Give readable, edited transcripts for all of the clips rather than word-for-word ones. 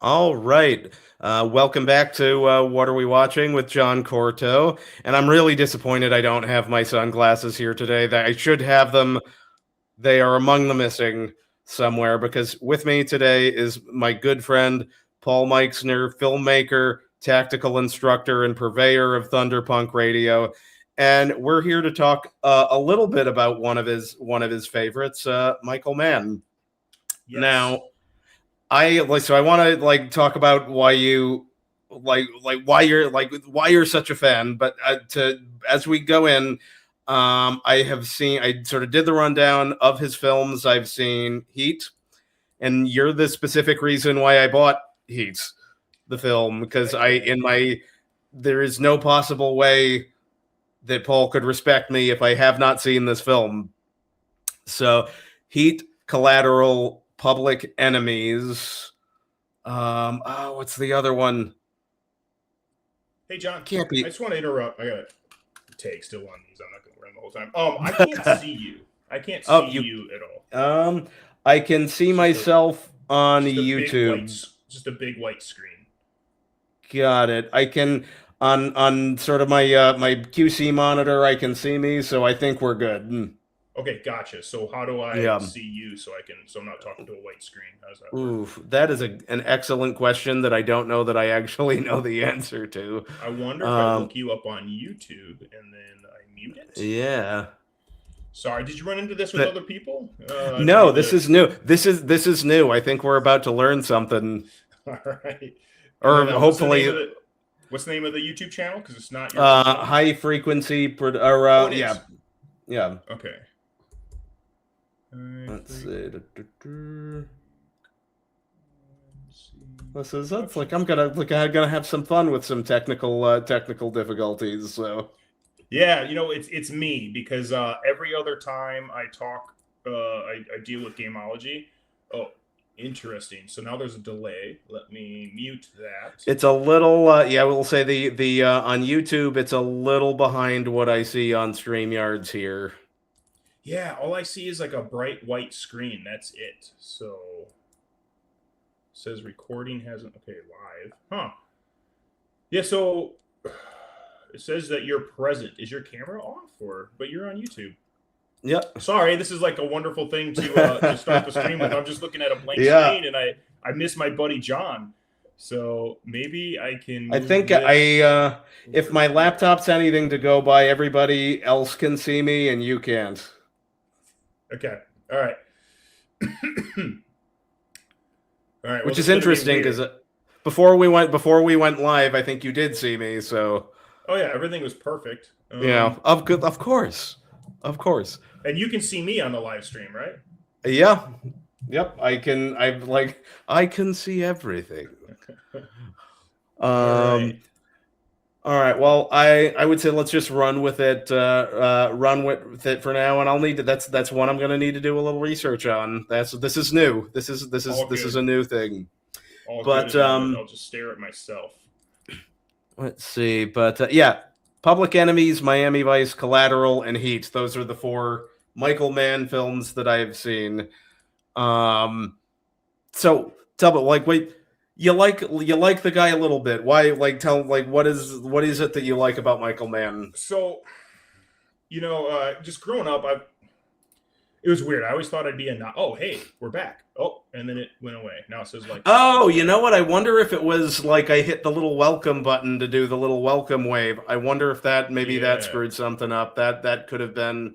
All right. Welcome back to What Are We Watching with John Corto. And I'm really disappointed I don't have my sunglasses here today. That I should have them. They are among the missing somewhere because with me today is my good friend Paul Meixner, filmmaker, tactical instructor, and purveyor of Thunderpunk Radio. And we're here to talk a little bit about one of his favorites, Michael Mann. Yes. Now, I want to talk about why you why you're such a fan. But to as we go in, I sort of did the rundown of his films. I've seen Heat, and you're the specific reason why I bought Heat, the film, because Okay. there is no possible way that Paul could respect me if I have not seen this film. So, Heat, Collateral, Public Enemies. What's the other one? Hey, John. Can't I be. just want to interrupt. I got a take still on these. I'm not going to wear them the whole time. I can't see you. I can't Oh, see you. you at all. I can see It's myself on just a big YouTube. just a big white screen. Got it. I can on sort of my QC monitor. I can see me, so I think we're good. Okay, gotcha. So how do I Yeah. see you so I'm not talking to a white screen? How does that work? Oof, that is an excellent question that I don't know that I actually know the answer to. I wonder if I Um, look you up on YouTube and then I mute it. yeah. Sorry, did you run into this with But other people? Do I no, need this to? is new. This is new. I think we're about to learn something, All right. And or then hopefully, what's the name of the YouTube channel? Because it's not your original. high frequency. Or Oh, it yeah, is. yeah. Okay. Let's see. This is that's Options. like I'm gonna have some fun with some technical difficulties. So Yeah, it's me because every other time I talk, I deal with gameology. Oh, interesting. So now there's a delay. Let me mute that. it's a little yeah. We'll say the on YouTube it's a little behind what I see on StreamYards here. Yeah, all I see is like a bright white screen. That's it. So it says recording hasn't. Okay, live. Huh. Yeah. So it says that you're present. Is your camera off, or but you're on YouTube? Yep. Sorry, this is like a wonderful thing to start the stream with. I'm just looking at a blank Yeah. screen and I miss my buddy John. So maybe I can I move think this if over my here. laptop's anything to go by, everybody else can see me and you can't. Okay. All right. All right. Well, Which this is is gonna be interesting because weird. before we went live, I think you did see me. So Oh yeah, everything was perfect. of course, of course. And you can see me on the live stream, right? Yeah. Yep. I can see everything. All right. Um all right. Well, I would say let's just run with it. Run with it for now, and I'll need to. That's one I'm going to need to do a little research on. This is new. All This is a good. new thing. All good, But and I'll just stare at myself. let's see. But yeah, Public Enemies, Miami Vice, Collateral, and Heat. Those are the four Michael Mann films that I have seen. Um, so tell me, wait, you like the guy a little bit. Why? Tell what is it that you like about Michael Mann? So, just growing up, it was weird. I always thought I'd be a oh, hey, we're back. Oh, and then it went away. Now it says like Oh, it's you back. know what? I wonder if it was like I hit the little welcome button to do the little welcome wave. I wonder if that maybe that Yeah, screwed something up. That could have been.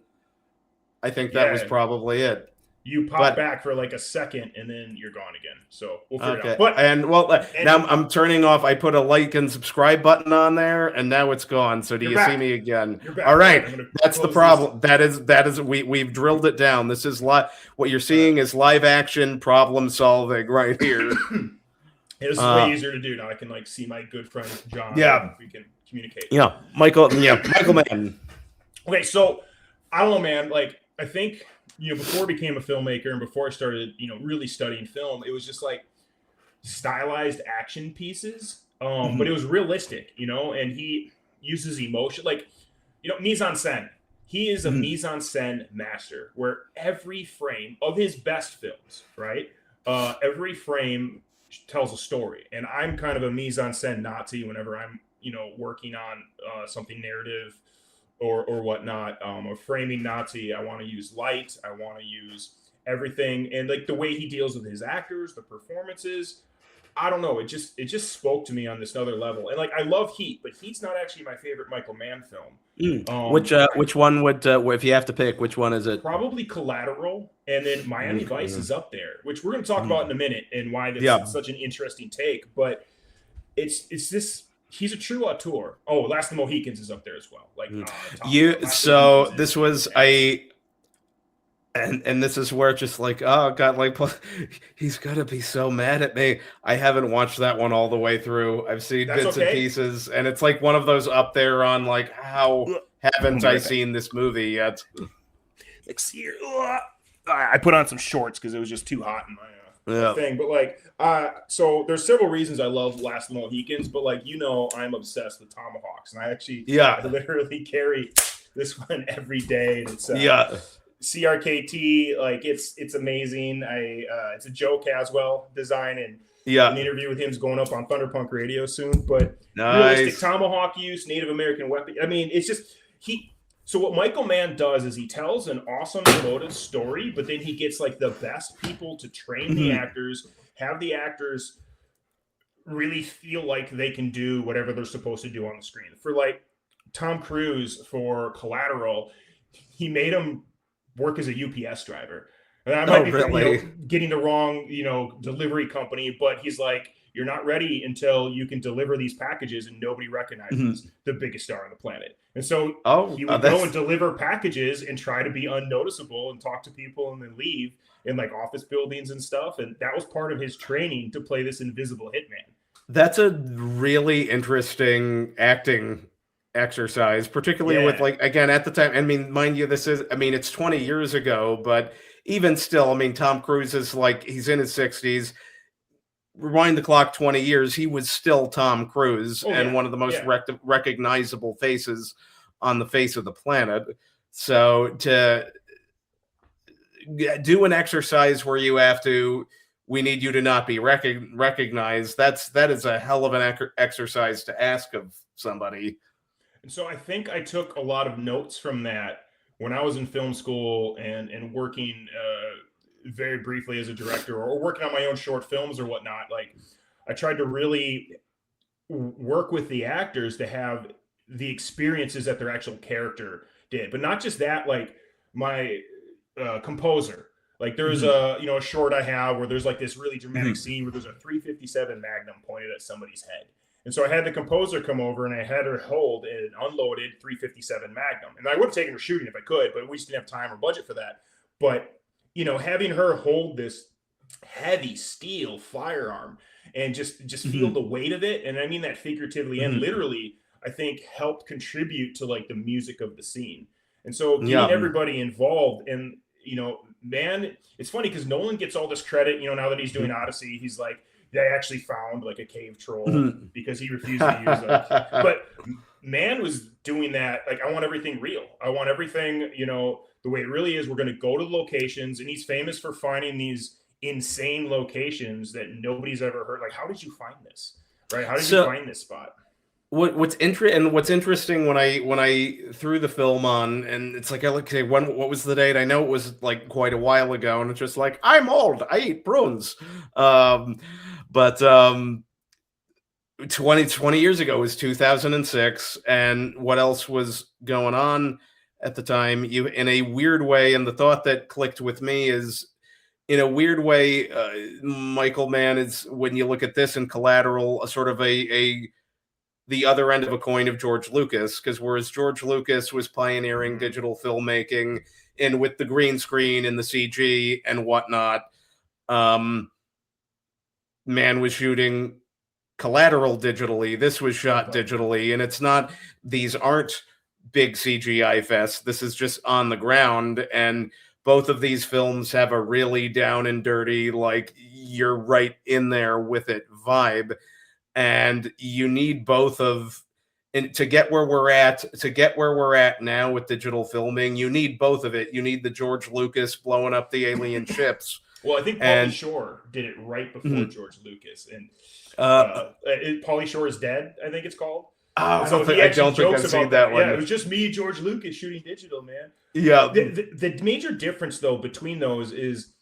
I think that was yeah. probably it. You pop But back for like a second, and then you're gone again. So we'll figure it out. okay, But and well, now and I'm turning off. I put a like and subscribe button on there, and now it's gone. So do you're you see back. me again? You're All back. All right, right, I'm gonna that's the close this. problem. That is we've drilled it down. This is what you're All right. seeing is live action problem solving right here. Yeah, this is way Uh, easier to do now. I can like see my good friend John, and yeah, we can communicate. Michael Mann. Okay, so I don't know, man. Like, I think before I became a filmmaker and before I started, really studying film, it was just like stylized action pieces. But it was realistic, and he uses emotion, like mise en scène. He is a mise en scène master, where every frame of his best films, right? Every frame tells a story. And I'm kind of a mise-en-scène Nazi whenever I'm, working on something narrative or whatnot. A framing Nazi. I want to use light. I want to use everything, and like the way he deals with his actors, the performances. I don't know. It just spoke to me on this other level. And like I love Heat, but Heat's not actually my favorite Michael Mann film. Which one would if you have to pick, which one is it? Probably Collateral, and then Miami Vice is up there, which we're going to talk about in a minute, and why that's such an interesting take. But it's this. He's a true auteur. Oh, Last of the Mohicans is up there as well. Like this was a. And this is where it's just like, oh God, like he's gonna be so mad at me. I haven't watched that one all the way through. I've seen bits and pieces, and it's like one of those up there on like, how haven't I seen this movie yet? I put on some shorts because it was just too hot in my thing. But like, so there's several reasons I love Last of the Mohicans, but like I'm obsessed with tomahawks, and I actually literally carry this one every day. And it's CRKT, like it's amazing. It's a Joe Caswell design, and an interview with him's going up on Thunderpunk Radio soon. But realistic tomahawk use, Native American weapon. I mean, it's just So what Michael Mann does is he tells an awesome emotive story, but then he gets like the best people to train the actors, have the actors really feel like they can do whatever they're supposed to do on the screen. For like Tom Cruise for Collateral, he made him work as a UPS driver. And I might be getting the wrong, delivery company, but he's like, you're not ready until you can deliver these packages and nobody recognizes the biggest star on the planet. And so he would go and deliver packages and try to be unnoticeable and talk to people and then leave in like office buildings and stuff. And that was part of his training to play this invisible hitman. That's a really interesting acting exercise, particularly with like, again, at the time, I mean, mind you, it's 20 years ago, but even still, I mean, Tom Cruise is like, he's in his 60s. Rewind the clock 20 years, he was still Tom Cruise and one of the most recognizable faces on the face of the planet. So to do an exercise where you have to, we need you to not be recognized, that is a hell of an exercise to ask of somebody. And so I think I took a lot of notes from that when I was in film school and working very briefly as a director or working on my own short films or whatnot. Like I tried to really work with the actors to have the experiences that their actual character did, but not just that. Like my composer, like there's a short I have where there's like this really dramatic scene where there's a 357 Magnum pointed at somebody's head. And so I had the composer come over and I had her hold an unloaded 357 Magnum. And I would have taken her shooting if I could, but we just didn't have time or budget for that. But, having her hold this heavy steel firearm and just feel the weight of it. And I mean that figuratively and literally, I think helped contribute to like the music of the scene. And so getting everybody involved and, man, it's funny because Nolan gets all this credit, now that he's doing Odyssey, he's like, they actually found like a cave troll because he refused to use it. But Mann was doing that. Like, I want everything real. I want everything, the way it really is. We're going to go to locations. And he's famous for finding these insane locations that nobody's ever heard. Like, how did you find this? Right? How did you find this spot? What's interesting when I threw the film on, and it's like, okay, what was the date? I know it was like quite a while ago, and it's just like, I'm old, I eat prunes. But 20 years ago was 2006, and what else was going on at the time? In a weird way, and the thought that clicked with me is, in a weird way, Michael Mann is, when you look at this in Collateral, a sort of the other end of a coin of George Lucas, because whereas George Lucas was pioneering digital filmmaking and with the green screen and the CG and whatnot, Mann was shooting Collateral digitally. This was shot digitally, and these aren't big CGI fests. This is just on the ground, and both of these films have a really down and dirty, like you're right in there with it vibe. And you need both of, and to get where we're at now with digital filming, you need both of it. You need the George Lucas blowing up the alien ships, Well, I think Pauly And Shore did it right before mhm. George Lucas, and uh, Pauly Shore is Dead, I think it's called. oh, And so he I actually don't think jokes I've seen about that that. Yeah, it one. was just me, George Lucas, shooting digital, man. Yeah, The major difference, though, between those is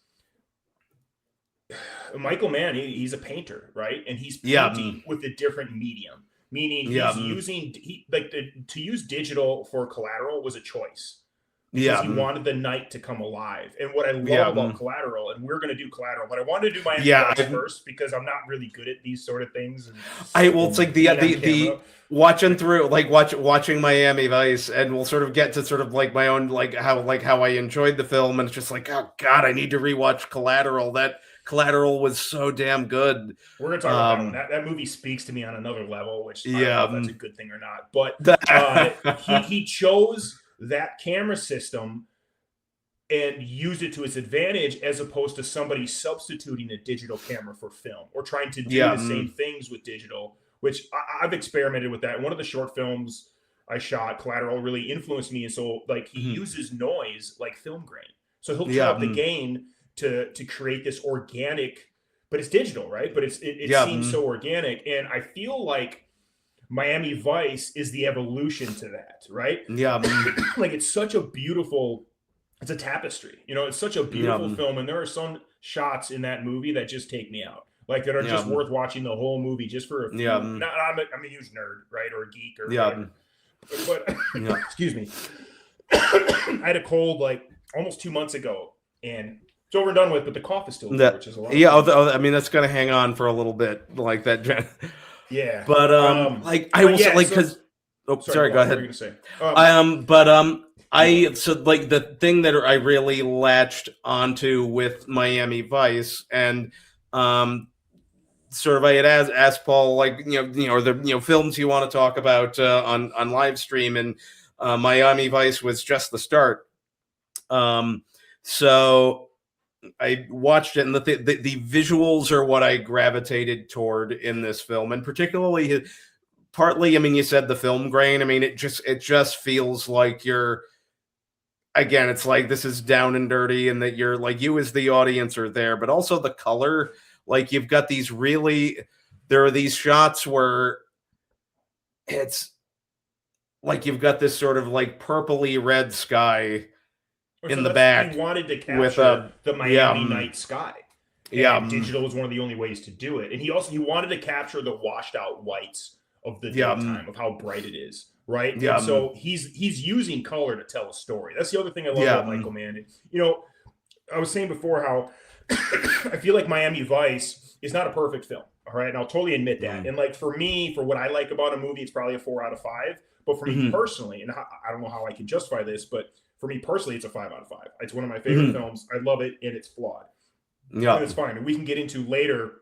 Michael Mann, he's a painter, right? And he's yeah, painting with a different medium, meaning yeah, he's using to use digital for Collateral was a choice because yeah, he wanted the night to come alive. And what I love yeah, about Collateral, and we're going to do Collateral, but I wanted to do Miami yeah. Vice first because I'm not really good at these sort of things Well, it's and like being on camera. the watching through, like watching Miami Vice, and we'll sort of get to sort of like my own like how I enjoyed the film, and it's just like, oh God, I need to rewatch Collateral. That Collateral was so damn good. We're going to talk about that one. That movie speaks to me on another level, which I don't know Yeah, if that's a good thing or not. But that, he chose that camera system and used it to its advantage as opposed to somebody substituting a digital camera for film or trying to do yeah, the same things with digital, which I've experimented with that. One of the short films I shot, Collateral, really influenced me. And so like he uses noise like film grain. So he'll turn yeah, up the gain to create this organic, but it's digital, right? But it yeah, seems so organic. And I feel like Miami Vice is the evolution to that, right? yeah, Like it's such a beautiful, it's a tapestry. You know, it's such a beautiful yeah, film, and there are some shots in that movie that just take me out, like that are just yeah, worth watching the whole movie just for a few. yeah, Not, I'm a huge nerd, right, or a geek or yeah, whatever. But yeah. excuse me, I had a cold like almost 2 months ago, and it's over and done with. But the cough is still there, which is a lot of Yeah, fun. I mean that's gonna hang on for a little bit, like that. Yeah. But like I But will say, yeah. like, So because sorry, sorry, go go on. What were ahead. you gonna say? But I so like the thing that I really latched onto with Miami Vice, and sort of I had asked Paul, like, or the films you want to talk about on live stream, and Miami Vice was just the start. So I watched it, and the visuals are what I gravitated toward in this film, and particularly partly, I mean, you said the film grain. I mean, it just feels like you're, again, it's like this is down and dirty, and that you're like, you as the audience are there, but also the color. Like you've got these really, there are these shots where it's like you've got this sort of like purpley red sky in So the that's he back wanted to with capture the yeah, Miami night sky, yeah, and digital was one of the only ways to do it. And he wanted to capture the washed out whites of the yeah, daytime of how bright it is, right? yeah, And so he's using color to tell a story. That's the other thing I love yeah, about Michael Mann. And, you know, I was saying before how I feel like Miami Vice is not a perfect film. All right. And I'll totally admit that. And like for me, for what I like about a movie, it's probably a 4 out of 5. But for me personally, and I don't know how I can justify this, but for me personally, it's a 5 out of 5. It's one of my favorite films. I love it, and it's flawed. yeah, And it's fine. And we can get into later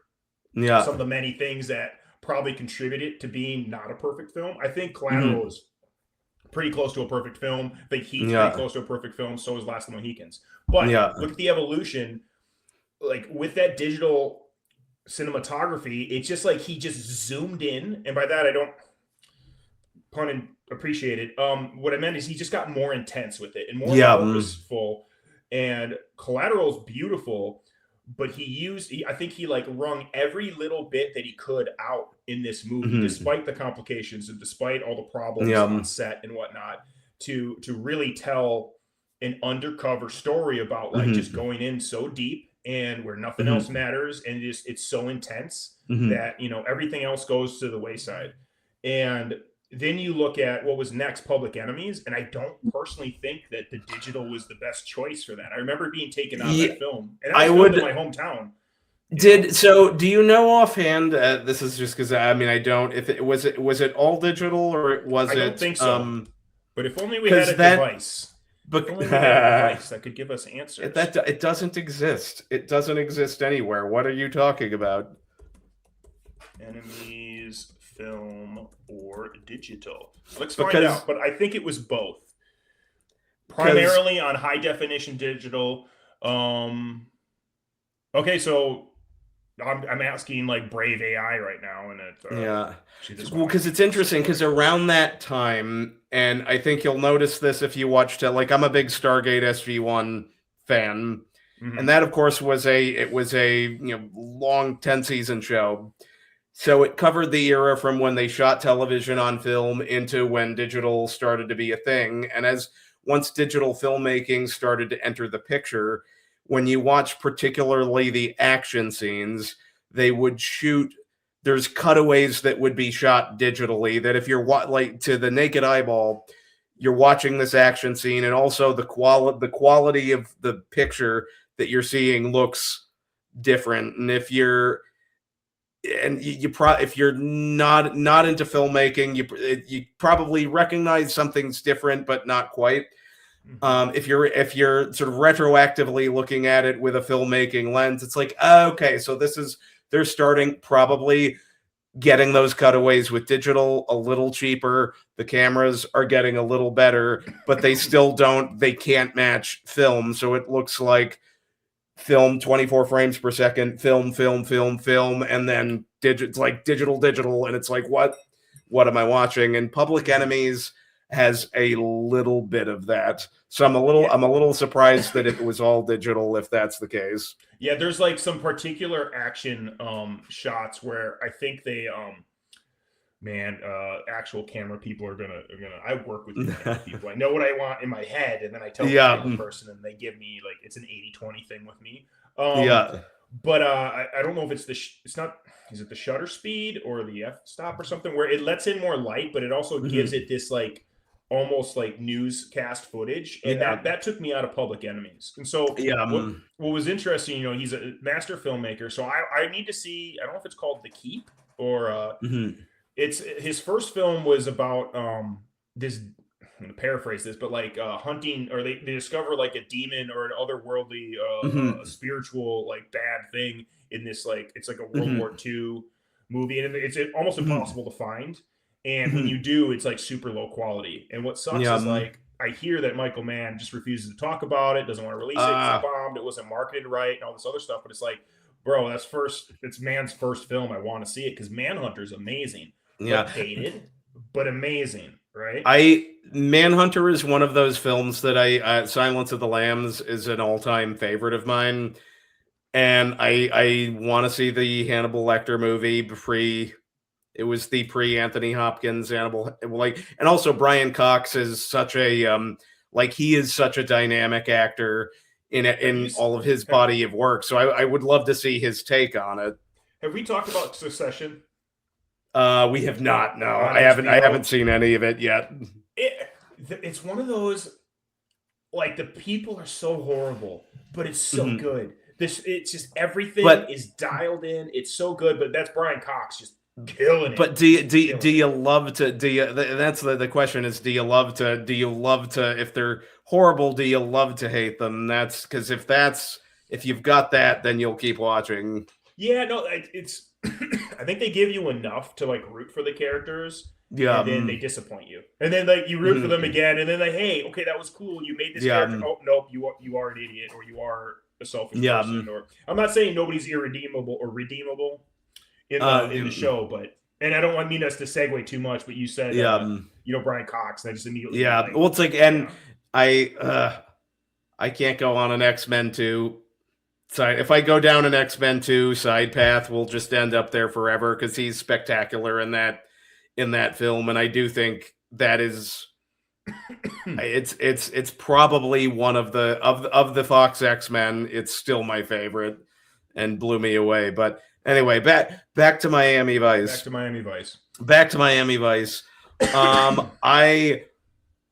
yeah, some of the many things that probably contributed to being not a perfect film. I think mhm, Collateral is pretty close to a perfect film. I think Heat's pretty yeah, close to a perfect film. So is Last of the Mohicans. But yeah, look at the evolution. Like with that digital cinematography, it's just like he just zoomed in. And by that, I don't pun and appreciate it. What I meant is he just got more intense with it and more yeah, purposeful. And Collateral's beautiful, but I think he like wrung every little bit that he could out in this movie, despite the complications and despite all the problems yeah, on set and whatnot, to really tell an undercover story about like just going in so deep and where nothing else matters, and it's so intense that everything else goes to the wayside. And then you look at what was next, Public Enemies, and I don't personally think that the digital was the best choice for that. I remember being taken out of yeah. that film, and that was filmed in my hometown. So do you know offhand? This is just because I mean I don't. If it was all digital, or was I it? don't think so. But if only we had a device. But if only we had a device that could give us answers. it doesn't exist. It doesn't exist anywhere. What are you talking about? Enemies, film, or digital? Let's find out. But I think it was both. Primarily on high definition digital. Okay, so I'm asking like Brave AI right now, and it well, because it's interesting because around that time, and I think you'll notice this if you watched it. Like I'm a big Stargate SG-1 fan, And that, of course, was a long 10-season show. So it covered the era from when they shot television on film into when digital started to be a thing. And once digital filmmaking started to enter the picture, when you watch particularly the action scenes, they would shoot. There's cutaways that would be shot digitally. That if you're like to the naked eyeball, you're watching this action scene, and also the quality of the picture that you're seeing looks different. And if you're if you're not into filmmaking, you probably recognize something's different, but not quite. If you're sort of retroactively looking at it with a filmmaking lens, it's like, okay, so they're starting probably getting those cutaways with digital a little cheaper. The cameras are getting a little better, but they can't match film. So it looks like film 24 frames per second, film, and then it's like digital, and it's like, what am I watching? And Public Enemies has a little bit of that. So I'm a little surprised that it was all digital, if that's the case. Yeah, there's like some particular action shots where I think they actual camera people are gonna I work with camera people. I know what I want in my head, and then I tell the camera person, and they give me like, it's an 80-20 thing with me. But I don't know if it's it's not, is it the shutter speed or the f-stop or something, where it lets in more light, but it also gives it this like almost like newscast footage, and that took me out of Public Enemies. And so what was interesting, he's a master filmmaker, so I need to see, I don't know if it's called The Keep or it's his first film was about this, I'm gonna paraphrase this, but like hunting, or they discover like a demon or an otherworldly spiritual like bad thing in this, like, it's like a World War II movie, and it's almost impossible to find. And when you do, it's like super low quality. And what sucks is like, I hear that Michael Mann just refuses to talk about it, doesn't want to release it, it's bombed, it wasn't marketed right, and all this other stuff. But it's like, bro, it's Mann's first film. I want to see it because Manhunter's amazing. But dated, but amazing, right? Manhunter is one of those films that Silence of the Lambs is an all-time favorite of mine. And I want to see the Hannibal Lecter movie it was the pre-Anthony Hopkins Hannibal, and also Brian Cox is such a he is such a dynamic actor in all of his body of work. So I would love to see his take on it. Have we talked about Succession? We have not. No, I haven't seen any of it yet. It's one of those, like, the people are so horrible, but it's so good. It's just everything is dialed in. It's so good, but that's Brian Cox just killing it. But do you love to? That's the question: is do you love to? If they're horrible, do you love to hate them? That's because if you've got that, then you'll keep watching. Yeah, no, it's. I think they give you enough to like root for the characters, and then they disappoint you, and then like you root for them again, and then like, hey, okay, that was cool, you made this character. Oh nope, you are an idiot, or you are a selfish person. Or I'm not saying nobody's irredeemable or redeemable in the show, but, and I don't mean us to segue too much, but you said Brian Cox, and I just immediately well, it's like, and I can't go on an X-Men 2 side. If I go down an X-Men 2 side path, we'll just end up there forever because he's spectacular in that film, and I do think that is it's probably one of the Fox X-Men. It's still my favorite and blew me away. But anyway, back to Miami Vice. Back to Miami Vice. I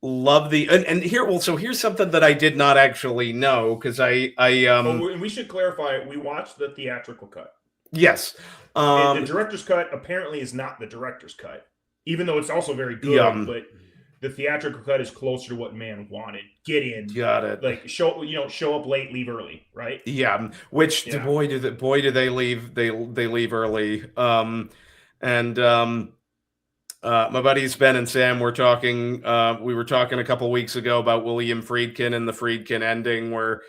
love and here. Well, so here's something that I did not actually know because and we should clarify. We watched the theatrical cut. Yes. The director's cut apparently is not the director's cut, even though it's also very good. But the theatrical cut is closer to what Mann wanted. Get in. Got it. Like show up late, leave early, right? Yeah. Which boy do they leave? They leave early. My buddies Ben and Sam were talking. We were talking a couple weeks ago about William Friedkin and the Friedkin ending, where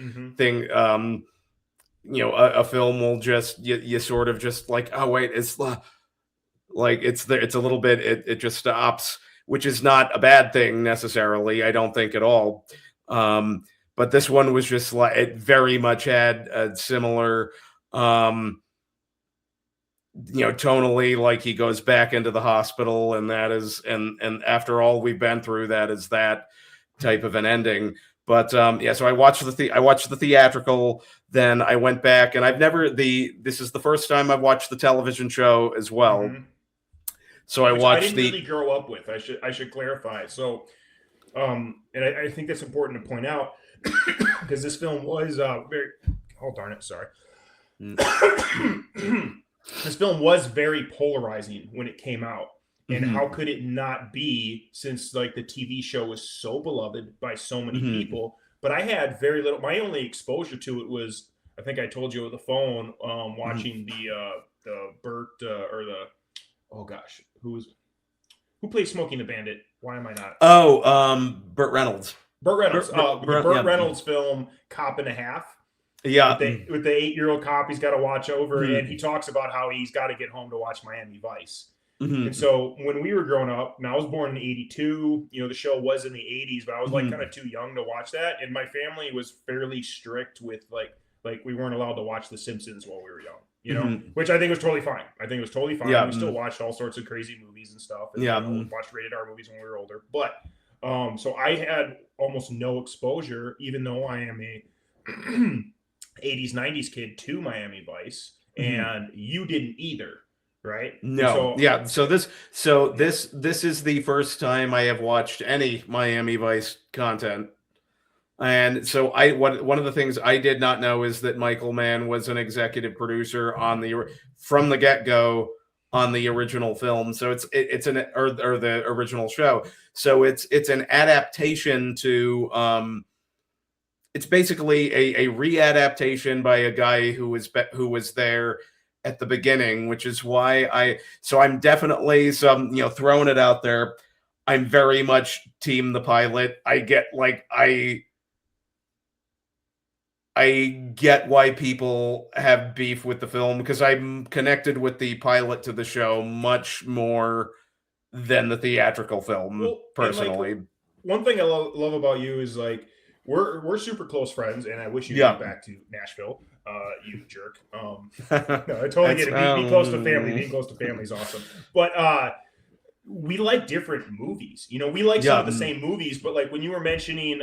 a film will just you sort of just like, oh wait, it's like it's a little bit. It just stops, which is not a bad thing necessarily. I don't think at all. but this one was just like it very much had a similar, tonally, like he goes back into the hospital, and that is, and after all we've been through, that is that type of an ending. But yeah, so I watched the theatrical, then I went back, and this is the first time I've watched the television show as well. Mm-hmm. So I Which watched didn't really grow up with. I should clarify. So, and I think that's important to point out because this film was very. Oh darn it! Sorry. This film was very polarizing when it came out, and how could it not be, since like the TV show was so beloved by so many people? But I had very little. My only exposure to it was, I think I told you over the phone, watching the Burt or the, oh gosh, who plays Smokey and the Bandit? Why am I not? Oh, Burt Reynolds. Burt Reynolds. The Burt Reynolds film, Cop and a Half. Yeah, with the 8-year-old cop he's got to watch over, and he talks about how he's got to get home to watch Miami Vice. And so when we were growing up, and I was born in '82, the show was in the '80s, but I was like kind of too young to watch that, and my family was fairly strict with like we weren't allowed to watch The Simpsons while we were young, which I think was totally fine. I think it was totally fine. We still watched all sorts of crazy movies and stuff, and we watched rated R movies when we were older. But so I had almost no exposure, even though I am a 80s 90s kid, to Miami Vice, and you didn't either, right? No. So this is the first time I have watched any Miami Vice content. And so one of the things I did not know is that Michael Mann was an executive producer from the get-go on the original film. So it's the original show. So it's an adaptation to it's basically a readaptation by a guy who was there at the beginning, which is why I'm definitely throwing it out there. I'm very much team the pilot. I get why people have beef with the film, because I'm connected with the pilot to the show much more than the theatrical film, personally. One thing I love about you is like, we're super close friends, and I wish you'd get back to Nashville, you jerk. No, I totally get it. Being close to family. Being close to family is awesome. But we like different movies. We like some of the same movies, but like when you were mentioning,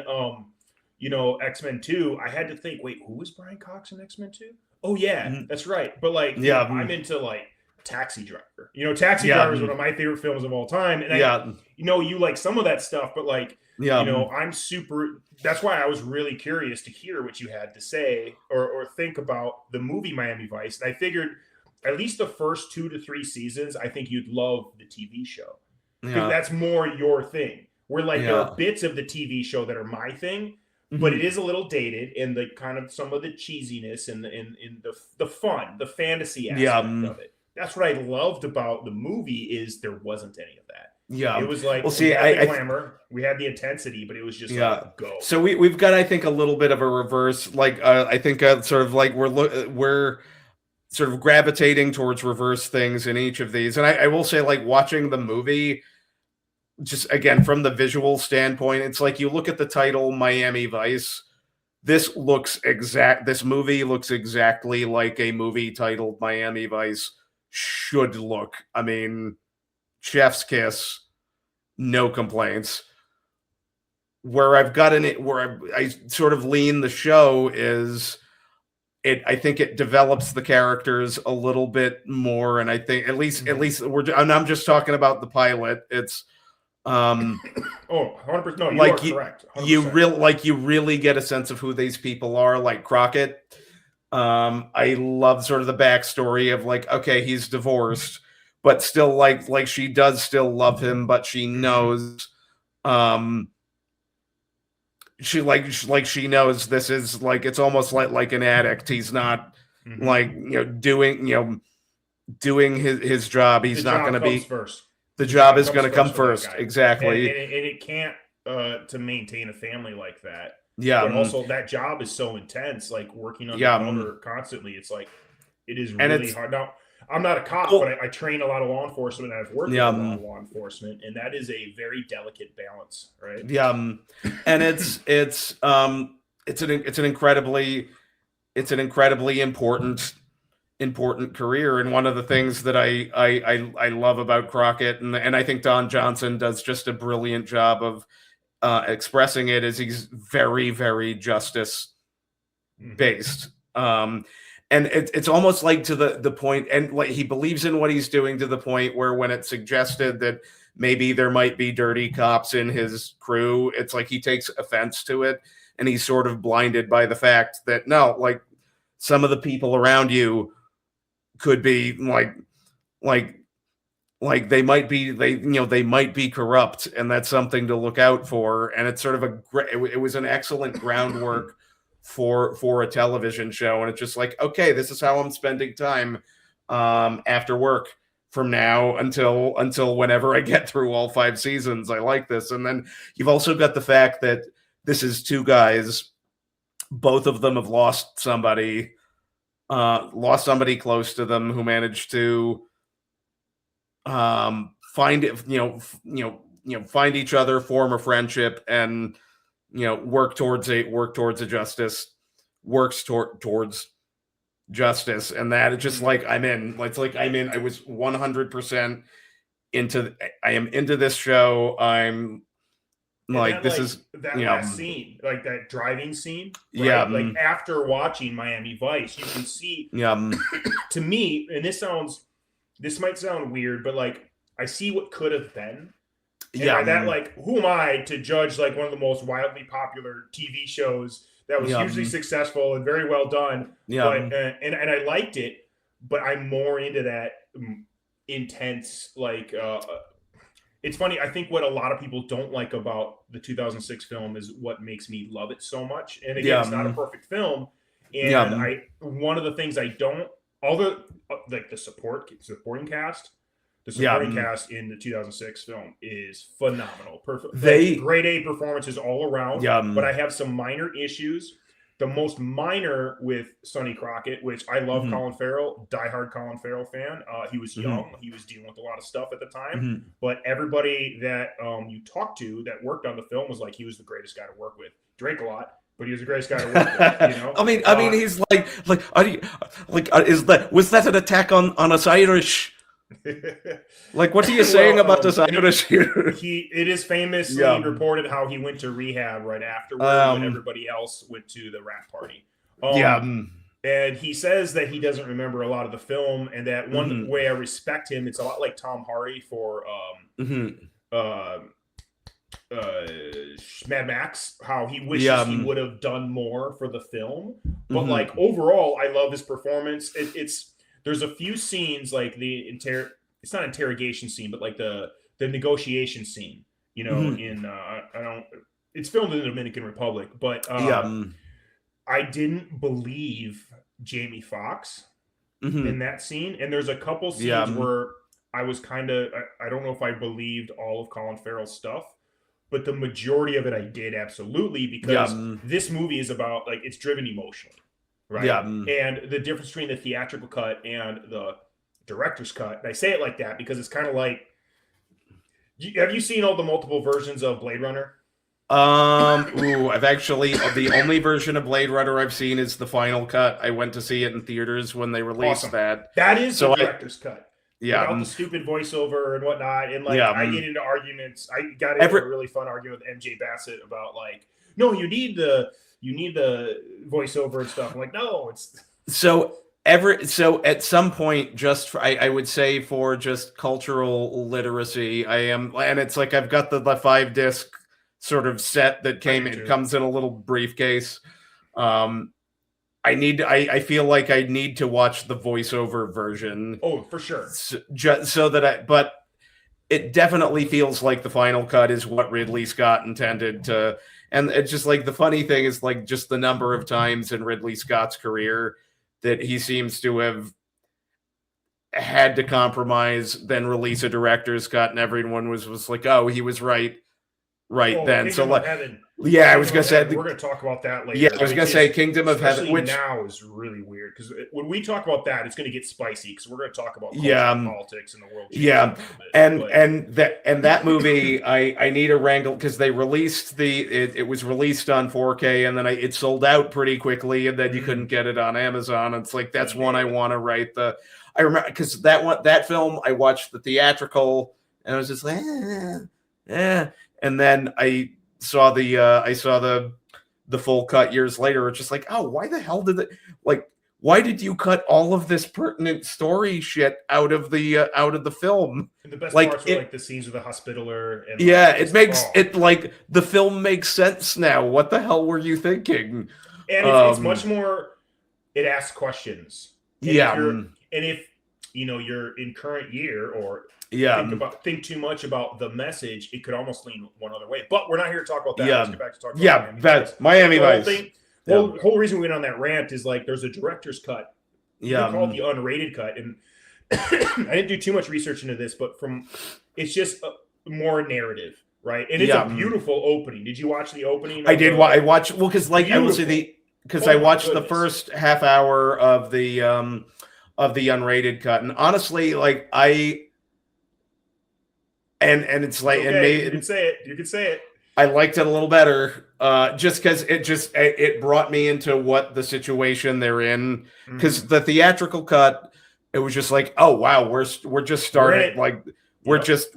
X-Men 2, I had to think, wait, who was Brian Cox in X-Men 2? Oh yeah, that's right. But like, I'm into like Taxi Driver. Taxi Driver is one of my favorite films of all time, and you like some of that stuff, but like. I'm super. That's why I was really curious to hear what you had to say or think about the movie Miami Vice. And I figured at least the first 2 to 3 seasons, I think you'd love the TV show, because that's more your thing. Where like there are bits of the TV show that are my thing, but it is a little dated, and the kind of some of the cheesiness and the fun, the fantasy aspect of it. That's what I loved about the movie, is there wasn't any of that. Yeah, it was like, we had the glamour, we had the intensity, but it was just like, go. So we've got, I think, a little bit of a reverse. Like I think sort of like we're sort of gravitating towards reverse things in each of these. And I will say, like, watching the movie, just again from the visual standpoint, it's like you look at the title Miami Vice. This movie looks exactly like a movie titled Miami Vice should look. I mean, chef's kiss, no complaints. Where I sort of lean the show is I think it develops the characters a little bit more, and I think at least I'm just talking about the pilot. It's 100%. No, you are correct. 100%. You really get a sense of who these people are, like Crockett. I love sort of the backstory of like, okay, he's divorced, but still like she does still love him, but she knows she knows this is like, it's almost like an addict. He's not doing his job. He's not going to be first. The job is going to come first. Exactly. And it can't to maintain a family like that. Yeah. But also that job is so intense, like working undercover constantly. It's like, it is really hard. Now, I'm not a cop, but I train a lot of law enforcement, and I've worked with a lot of law enforcement, and that is a very delicate balance, right? Yeah. And it's it's an incredibly important career. And one of the things that I love about Crockett, and I think Don Johnson does just a brilliant job of expressing it, is he's very, very justice based. And it's almost like to the point, and like he believes in what he's doing to the point where when it's suggested that maybe there might be dirty cops in his crew, it's like he takes offense to it, and he's sort of blinded by the fact that no, like some of the people around you could be like they might be they might be corrupt, and that's something to look out for. And it's sort of it was an excellent groundwork for a television show. And it's just like, okay, this is how I'm spending time after work from now until whenever I get through all 5 seasons. I like this. And then you've also got the fact that this is 2 guys, both of them have lost somebody close to them, who managed to find it, find each other, form a friendship, and work towards a justice, towards justice. And that it's just like I'm in. It's like I'm in. I was 100% into. I am into this show. I'm like, that, this like, is that last scene, like that driving scene. Right? Yeah. Like after watching Miami Vice, you can see. To me, and this might sound weird, but like I see what could have been. And by that, like, who am I to judge like one of the most wildly popular TV shows that was hugely successful and very well done? But and I liked it, but I'm more into that intense, like it's funny. I think what a lot of people don't like about the 2006 film is what makes me love it so much. And again, it's not a perfect film. And one of the things I don't, all the like the supporting cast. The supporting cast in the 2006 film is phenomenal. Perfect. Grade A performances all around. But I have some minor issues. The most minor with Sonny Crockett, which I love Colin Farrell, diehard Colin Farrell fan. He was young. He was dealing with a lot of stuff at the time. But everybody that you talked to that worked on the film was like, he was the greatest guy to work with. Drank a lot, but he was the greatest guy to work with. I mean, he's was that an attack on us Irish? Like, what are you saying about this Irish here? It is famously reported how he went to rehab right afterward when everybody else went to the rap party. And he says that he doesn't remember a lot of the film, and that one way I respect him, it's a lot like Tom Hardy for Mad Max, how he wishes he would have done more for the film. But like overall, I love his performance. There's a few scenes like it's not interrogation scene, but like the negotiation scene, in it's filmed in the Dominican Republic, but I didn't believe Jamie Foxx in that scene. And there's a couple scenes where I was kind of, I don't know if I believed all of Colin Farrell's stuff, but the majority of it I did absolutely, because this movie is about, like, it's driven emotionally. Right. And the difference between the theatrical cut and the director's cut, and I say it like that because it's kind of like, have you seen all the multiple versions of Blade Runner? I've actually, the only version of Blade Runner I've seen is the final cut. I went to see it in theaters when they released that. That is the director's cut. Without the stupid voiceover and whatnot. And like, I get into arguments. I got into a really fun argument with MJ Bassett about like, no, you need the voiceover and stuff. I'm like, no, it's so at some point, just I would say for just cultural literacy, and it's like I've got the 5-disc sort of set that comes in a little briefcase. I feel like I need to watch the voiceover version. Oh, for sure. So that but it definitely feels like the final cut is what Ridley Scott intended to. And it's just like, the funny thing is like just the number of times in Ridley Scott's career that he seems to have had to compromise, then release a director's cut, and everyone was like, oh, he was right right then. Kingdom So of Heaven. yeah, I Kingdom was gonna of say Heaven. We're gonna talk about that later. Yeah, I was gonna say Kingdom of Heaven, especially which now is really weird because when we talk about that, it's gonna get spicy because we're gonna talk about culture yeah, and politics and the world. Yeah, a little bit, and that movie, I need a wrangle because they released it was released on 4K and then it sold out pretty quickly and then you couldn't get it on Amazon. It's like that's one I want to write the. I remember because that film I watched the theatrical and I was just like, and then I saw the full cut years later. It's just like, oh, why the hell did it like? Why did you cut all of this pertinent story shit out of the film? And the best parts were like the scenes with the Hospitaller. And it makes it like the film makes sense now. What the hell were you thinking? And it's much more. It asks questions. And if you're in current year or think too much about the message, it could almost lean one other way. But we're not here to talk about that. Let's get back to talk about Miami Vice. The whole reason we went on that rant is like there's a director's cut. We call it the unrated cut, and I didn't do too much research into this, but it's just more narrative, right? And it's a beautiful opening. Did you watch the opening? I did. I watched because I will say I watched the first half hour of the unrated cut, and honestly, like and it's like you can say it. You can say it. I liked it a little better, just because it brought me into what the situation they're in. Because the theatrical cut, it was just like, oh wow, we're just starting, like we're just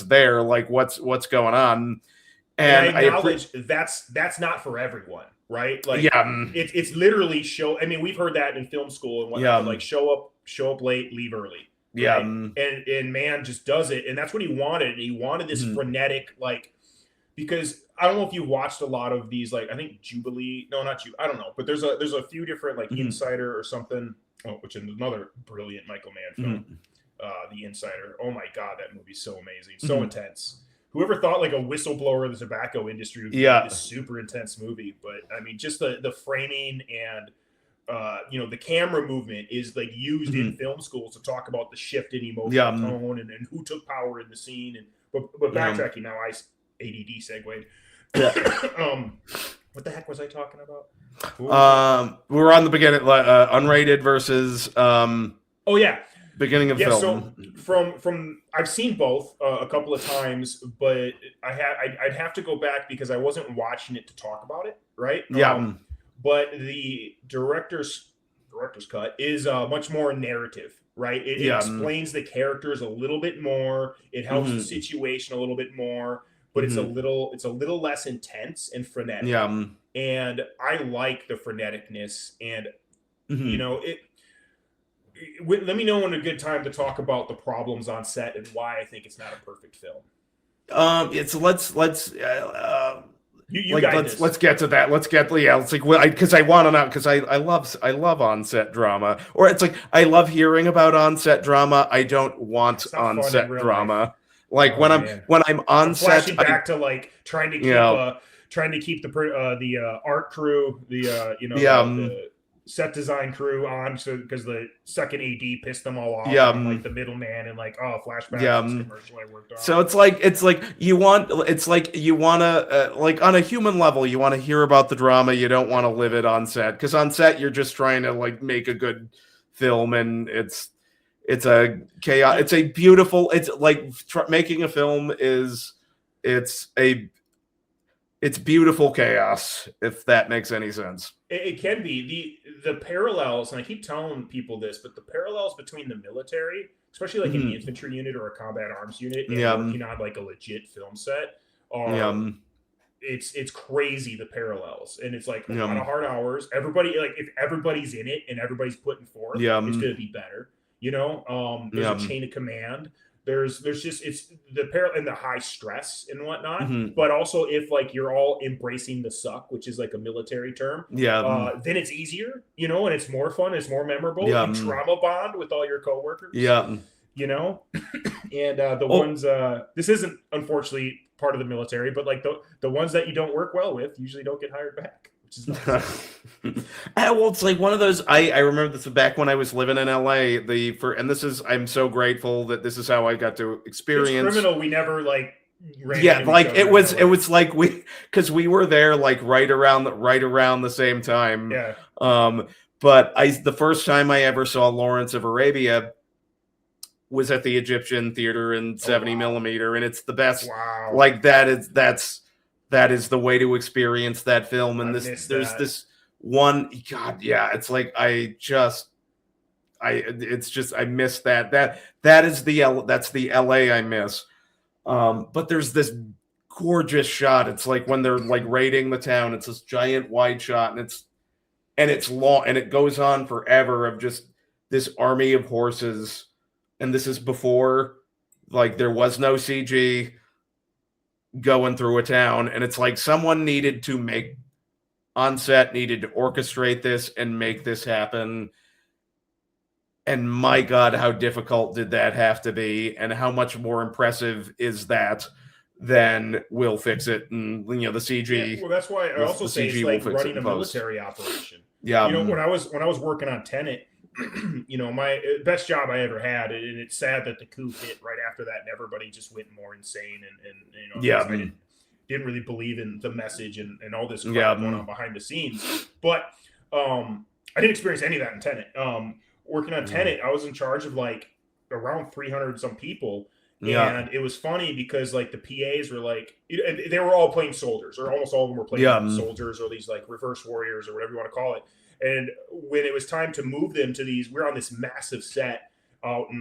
there, like what's going on. And I acknowledge that's not for everyone, right? Like it's literally show. I mean, we've heard that in film school and whatnot. Like show up late, leave early. Right? And Mann just does it, and that's what he wanted. He wanted this frenetic like. Because I don't know if you watched a lot of these, like I think Jubilee. No, not you. I don't know, but there's a few different like Insider or something. Oh, which is another brilliant Michael Mann film, The Insider. Oh my God, that movie's so amazing, so intense. Whoever thought like a whistleblower in the tobacco industry would be this super intense movie? But I mean, just the framing and the camera movement is like used in film schools to talk about the shift in emotional tone and who took power in the scene. And but backtracking now, I ADD segued. What the heck was I talking about? We were on the beginning, unrated versus. Beginning of film. So from I've seen both a couple of times, but I'd have to go back because I wasn't watching it to talk about it, right? But the director's cut is much more narrative, right? It explains the characters a little bit more. It helps the situation a little bit more. But it's a little less intense and frenetic. And I like the freneticness, and let me know when a good time to talk about the problems on set and why I think it's not a perfect film. Let's get to that. It's like because I want to know because I love on-set drama, or it's like I love hearing about on-set drama. I don't want on-set drama. Like when I'm on set, flashing back to like trying to keep the art crew, the set design crew on, so because the second AD pissed them all off, and, like the middleman, and like flashback to this commercial I worked on. So it's like you want to like on a human level, you want to hear about the drama. You don't want to live it on set because on set you're just trying to like make a good film, and it's a chaos. It's a beautiful. It's like making a film it's beautiful chaos. If that makes any sense, it can be the parallels, and I keep telling people this, but the parallels between the military, especially like in the infantry unit or a combat arms unit, and working on like a legit film set, it's crazy the parallels, and it's like a lot of hard hours. Everybody if everybody's in it and everybody's putting forth, it's going to be better. There's a chain of command. There's just it's the parallel and the high stress and whatnot. But also if like you're all embracing the suck, which is like a military term, then it's easier, and it's more fun, it's more memorable. You trauma bond with all your coworkers. And the ones this isn't unfortunately part of the military, but like the ones that you don't work well with usually don't get hired back. Nice. Well, it's like one of those. I remember this back when I was living in LA. I'm so grateful that this is how I got to experience. It's criminal. We never like Yeah, like it was like because we were there like right around the same time. Yeah. But the first time I ever saw Lawrence of Arabia was at the Egyptian Theater in 70 millimeter, and it's the best. Wow. Like that is the way to experience that film. And this one, God, yeah, it's like I miss that. That's the LA I miss. But there's this gorgeous shot. It's like when they're like raiding the town. It's this giant wide shot, and it's long, and it goes on forever of just this army of horses. And this is before, like, there was no CG going through a town, and it's like someone needed to orchestrate this and make this happen. And my God, how difficult did that have to be? And how much more impressive is that than we'll fix it? And, the CG. Yeah, well, that's why I also say it's like running a military operation. Yeah. When I was working on Tenet, my best job I ever had, and it's sad that the coup hit right after that, and everybody just went more insane. And I didn't really believe in the message and all this crap going on behind the scenes. But I didn't experience any of that in Tenet. Working on Tenet, I was in charge of like around 300 some people. And it was funny because like the PAs were like, they were all playing soldiers, or almost all of them were playing soldiers, or these like reverse warriors, or whatever you want to call it. And when it was time to move them to these, we're on this massive set out in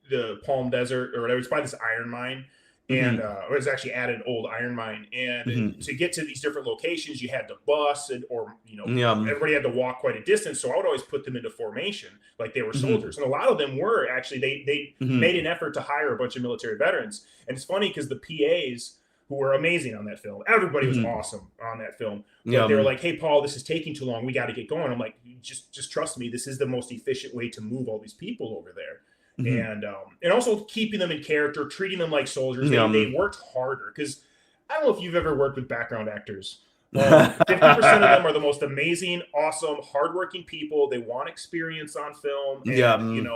the Palm Desert or whatever. It's by this iron mine. And it was actually at an old iron mine. And to get to these different locations, you had to bus everybody had to walk quite a distance. So I would always put them into formation like they were soldiers. And a lot of them were actually, they made an effort to hire a bunch of military veterans. And it's funny because the PAs who were amazing on that film, everybody was awesome on that film. But they were like, hey, Paul, this is taking too long. We got to get going. I'm like, just trust me. This is the most efficient way to move all these people over there. And also keeping them in character, treating them like soldiers. They worked harder because I don't know if you've ever worked with background actors. 50% of them are the most amazing, awesome, hardworking people. They want experience on film. And,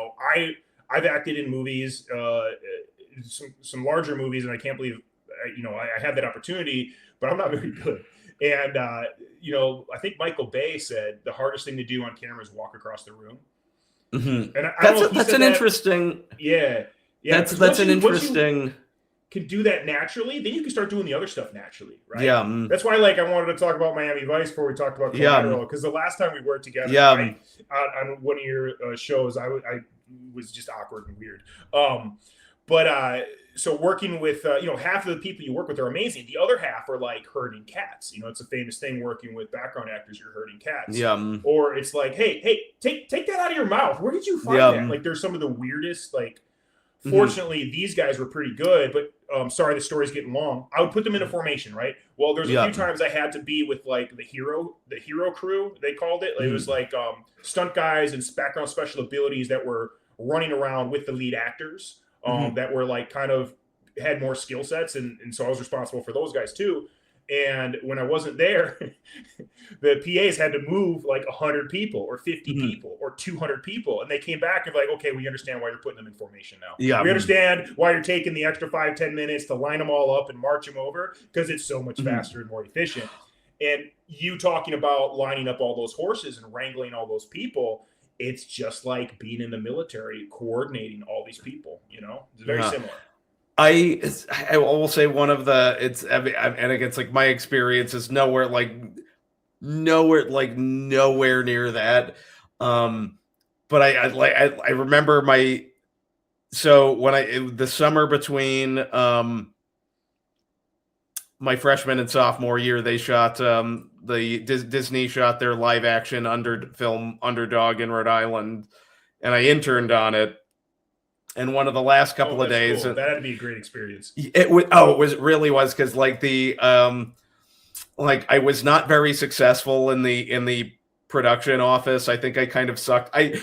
I've acted in movies, some larger movies, and I can't believe I had that opportunity, but I'm not very good. And I think Michael Bay said the hardest thing to do on camera is walk across the room. And that's an interesting. Yeah. That's an interesting. Can do that naturally, then you can start doing the other stuff naturally, right? Yeah. That's why, like, I wanted to talk about Miami Vice before we talked about Collateral, because the last time we worked together on one of your shows, I was just awkward and weird. So working with, half of the people you work with are amazing. The other half are like herding cats. It's a famous thing working with background actors. You're herding cats. Or it's like, hey, take that out of your mouth. Where did you find that? Like, there's some of the weirdest, like, fortunately, these guys were pretty good, but sorry, the story's getting long. I would put them in a formation, right? Well, there's a few times I had to be with like the hero crew, they called it. It was like stunt guys and background special abilities that were running around with the lead actors that were like kind of had more skill sets. And so I was responsible for those guys too. And when I wasn't there, the PAs had to move like 100 people or 50 people or 200 people. And they came back and like, okay, we understand why you're putting them in formation now. We understand why you're taking the extra 5-10 minutes to line them all up and march them over, because it's so much faster and more efficient. And you talking about lining up all those horses and wrangling all those people, it's just like being in the military, coordinating all these people, it's very similar. I will say one of the it's like my experience is nowhere near that. But I remember the summer between my freshman and sophomore year, they shot Disney shot their live action film Underdog in Rhode Island, and I interned on it. And one of the last couple of days, cool. That had to be a great experience. It really was, because like I was not very successful in the production office. I think I kind of sucked. I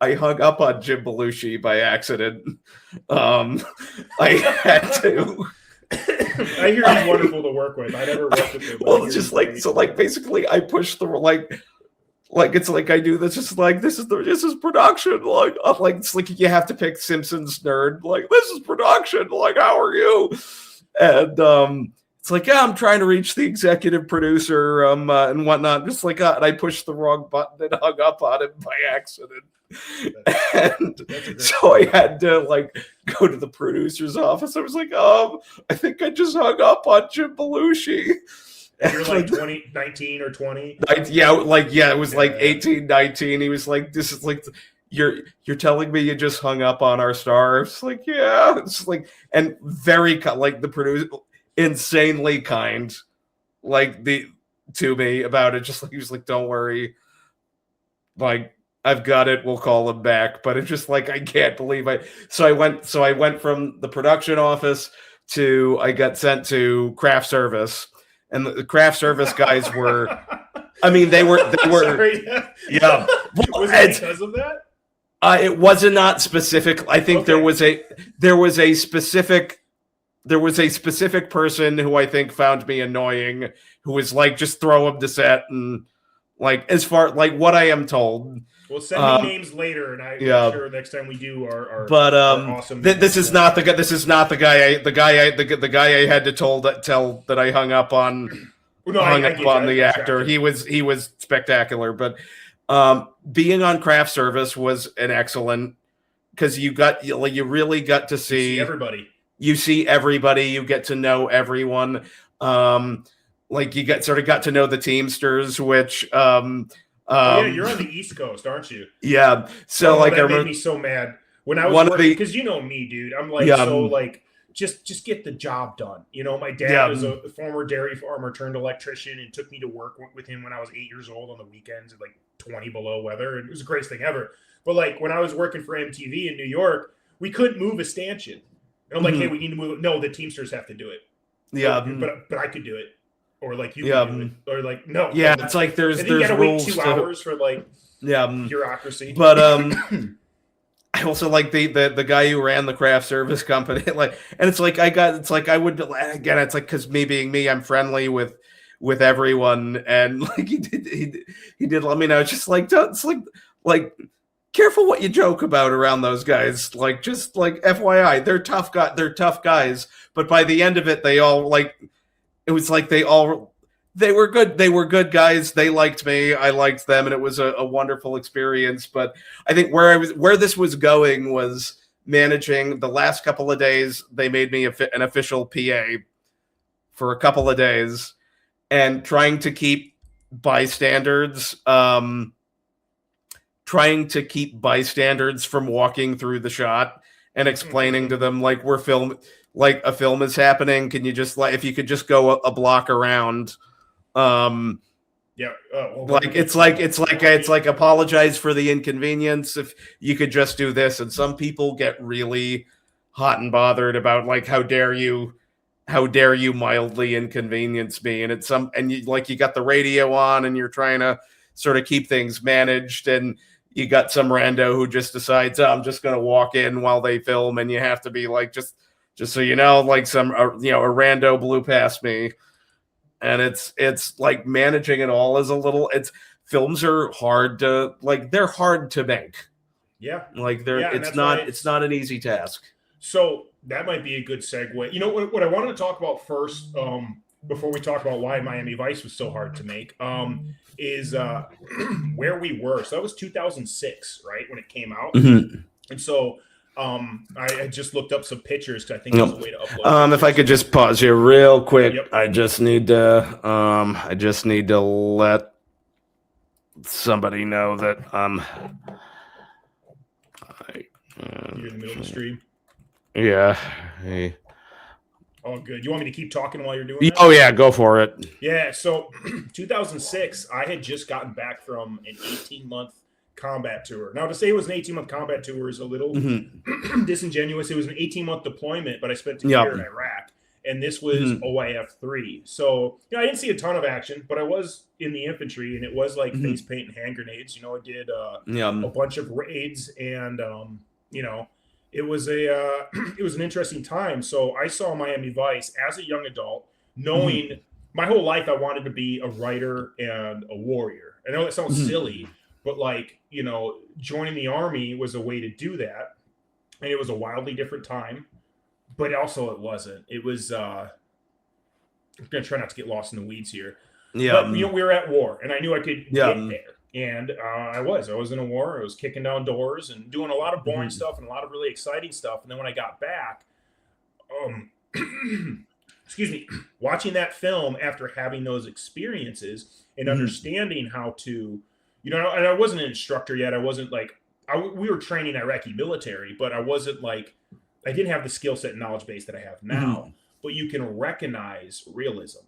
hung up on Jim Belushi by accident. I had to. I hear he's wonderful to work with. I never worked with him. Well, it's just like, so like basically I pushed the Like it's like I do this. It's like this is production. Like it's like you have to pick Simpsons nerd. Like this is production. Like how are you? And it's like I'm trying to reach the executive producer and whatnot. Just like and I pushed the wrong button and hung up on him by accident. And so I had to like go to the producer's office. I was like, I think I just hung up on Jim Belushi. You're like 19 or 20. It was like 18, 19. He was like, "This is like you're telling me you just hung up on our star." It's like, yeah. It's like, and very like the producer, insanely kind, like to me about it. Just like he was like, "Don't worry, like I've got it. We'll call him back." But it's just like I can't believe So I went from the production office to I got sent to craft service. And the craft service guys were, I mean, they were, Sorry. yeah. Was it because of that? It was not specific. I think there was a specific person who I think found me annoying, who was like, just throw him to set and like, as far like what I am told. Well, send me names later, and I'm sure next time we do our awesome. This is not the guy. This is not the guy. The guy I had to tell that I hung up on. No, hung up on the actor. He was spectacular. But being on craft service was an excellent, because you really got to see everybody. You see everybody. You get to know everyone. Like you got to know the Teamsters, which. Yeah, you're on the East Coast, aren't you? Yeah. So like, that made me so mad when I was working, because you know me, dude. I'm like just get the job done. You know, my dad was a former dairy farmer turned electrician and took me to work with him when I was 8 years old on the weekends at like 20 below weather, and it was the greatest thing ever. But like when I was working for MTV in New York, we couldn't move a stanchion. And I'm like, hey, we need to move it. No, the Teamsters have to do it. Yeah, but I could do it. Or like you can do it. Or like no. Yeah, it's like there's rules. Wait 2 hours for like bureaucracy. But I also like the guy who ran the craft service company. Like, and it's like it's like because me being me, I'm friendly with everyone, and like he did let me know. It's just like it's like careful what you joke about around those guys. Like just like FYI, they're tough guys. But by the end of it, they all like. It was like they were good. They were good guys. They liked me. I liked them, and it was a wonderful experience. But I think where this was going was managing the last couple of days. They made me an official PA for a couple of days, and trying to keep bystanders from walking through the shot and explaining to them like like a film is happening. Can you just if you could just go a block around? It's like apologize for the inconvenience. If you could just do this, and some people get really hot and bothered about like how dare you mildly inconvenience me, and you got the radio on and you're trying to sort of keep things managed, and you got some rando who just decides I'm just going to walk in while they film, and you have to be like just so you know, like a rando blew past me, and it's like managing it all is a little. Films are hard to they're hard to make. Yeah, like it's not an easy task. So that might be a good segue. You know what I wanted to talk about first, before we talk about why Miami Vice was so hard to make, is where we were. So that was 2006, right, when it came out, and so. I just looked up some pictures because I think there's a way to upload. If I could just pause here real quick, I just need to let somebody know that you're in the middle of the stream. Yeah. Hey. Oh, good. You want me to keep talking while you're doing that? Oh yeah, go for it. Yeah. So, 2006, I had just gotten back from an 18-month. Combat tour. Now, to say it was an 18-month combat tour is a little disingenuous. It was an 18-month deployment, but I spent a year in Iraq, and this was OIF 3. So, I didn't see a ton of action, but I was in the infantry, and it was like face paint and hand grenades. I did a bunch of raids, and it was it was an interesting time. So I saw Miami Vice as a young adult, knowing my whole life I wanted to be a writer and a warrior. I know that sounds silly, but like, joining the army was a way to do that. And it was a wildly different time, but also it wasn't. It was, I'm going to try not to get lost in the weeds here. Yeah. But, we were at war and I knew I could Yeah. get there. And I was in a war. I was kicking down doors and doing a lot of boring stuff and a lot of really exciting stuff. And then when I got back, excuse me, watching that film after having those experiences and understanding how to, and I wasn't an instructor yet. I wasn't like, we were training Iraqi military, but I wasn't like, I didn't have the skill set and knowledge base that I have now. But you can recognize realism.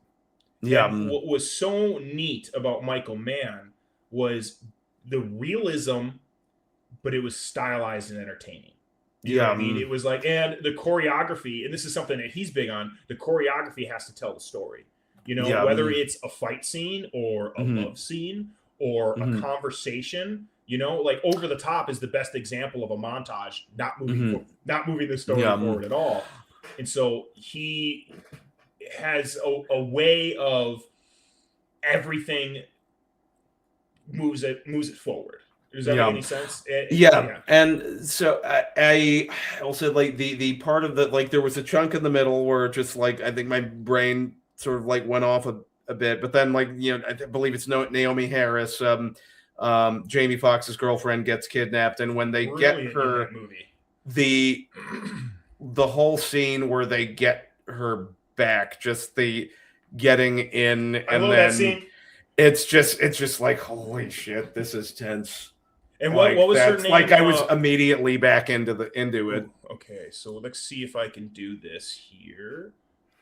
Yeah. And what was so neat about Michael Mann was the realism, but it was stylized and entertaining. You know what I mean? It was like, and the choreography, and this is something that he's big on, the choreography has to tell the story. Whether it's a fight scene or a love scene or a conversation, like Over the Top is the best example of a montage not moving the story forward at all. And so he has a way of everything moves it forward. Does that make any sense? Yeah. And so I also like the part of the, like, there was a chunk in the middle where just like, I think my brain sort of like went off a bit, but then like, I believe it's Naomi Harris, Jamie Foxx's girlfriend, gets kidnapped. And when they get her, the whole scene where they get her back, just the getting in, and then that scene. It's just like, holy shit, this is tense. And what was her name? Like, I was immediately back into it. Okay, so let's see if I can do this here.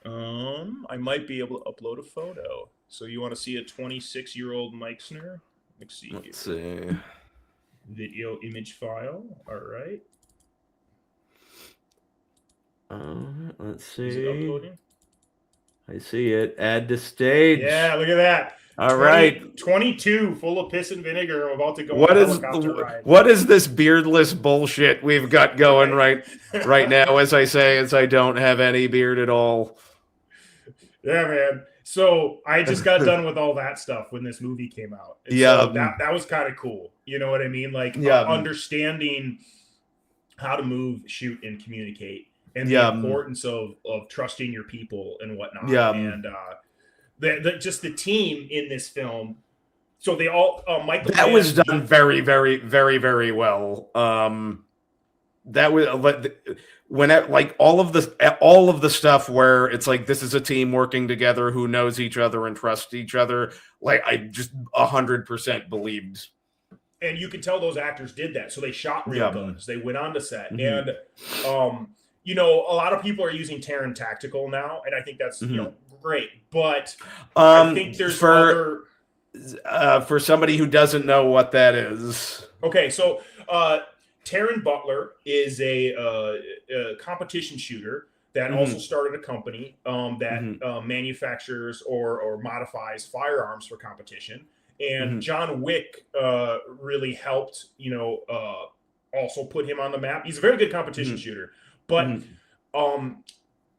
I might be able to upload a photo. So you want to see a 26-year-old Meixner? Let's see. Let's see. Video image file. All right. Let's see. Is it uploading? I see it. Add to stage. Yeah, look at that. All right. 22, full of piss and vinegar. I'm about to go on a helicopter ride. What is this beardless bullshit we've got going right now, as I don't have any beard at all? Yeah, man. So I just got done with all that stuff when this movie came out. And yeah. So that was kind of cool. You know what I mean? Like, understanding how to move, shoot, and communicate. And the importance of trusting your people and whatnot. Yeah. And just the team in this film. So they all Michael. That was done very, very, very, very well. That was when like all of the stuff where it's like, this is a team working together who knows each other and trusts each other. Like, I just 100% believed. And you can tell those actors did that. So they shot real guns. They went on to set. And a lot of people are using Terran Tactical now, and I think that's great. But I think there's for somebody who doesn't know what that is. Okay, so Terran Butler is a competition shooter that also started a company that manufactures or modifies firearms for competition. And John Wick really helped, also put him on the map. He's a very good competition shooter, but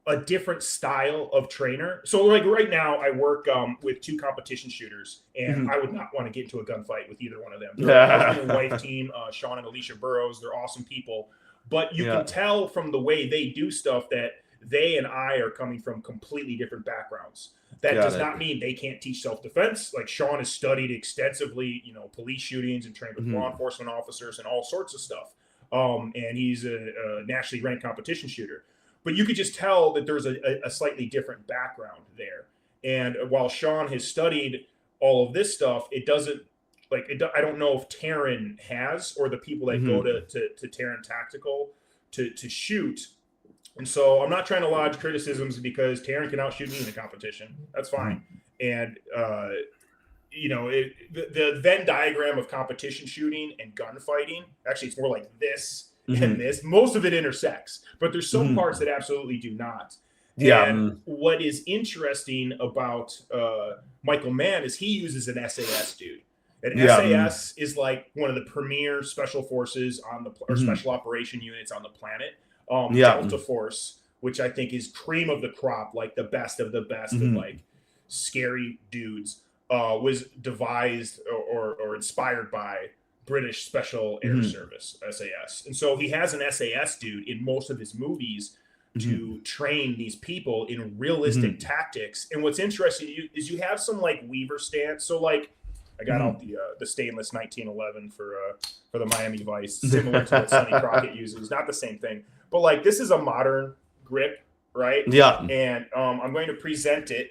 a different style of trainer. So like right now I work with two competition shooters, and I would not want to get into a gunfight with either one of them. They're a husband and wife team, Sean and Alicia Burrows. They're awesome people, but you can tell from the way they do stuff that they and I are coming from completely different backgrounds. That does not mean they can't teach self-defense. Like, Sean has studied extensively, police shootings and trained with law enforcement officers and all sorts of stuff. And he's a nationally ranked competition shooter. But you could just tell that there's a slightly different background there. And while Sean has studied all of this stuff, it doesn't, I don't know if Terran has, or the people that go to Terran Tactical to shoot. And so I'm not trying to lodge criticisms, because Terran can outshoot me in the competition. That's fine. And, the Venn diagram of competition shooting and gunfighting, actually it's more like this and this. Most of it intersects, but there's some parts that absolutely do not. Yeah. And what is interesting about Michael Mann is he uses an SAS dude. And SAS is like one of the premier special forces on the or special operation units on the planet. Delta Force, which I think is cream of the crop, like the best of the best of like scary dudes, was devised or inspired by British Special Air Service, SAS. And so he has an SAS dude in most of his movies to train these people in realistic tactics. And what's interesting is you have some like Weaver stance. So like I got out the stainless 1911 for the Miami Vice, similar to what Sonny Crockett uses. Not the same thing, but like this is a modern grip, right? Yeah. And I'm going to present it,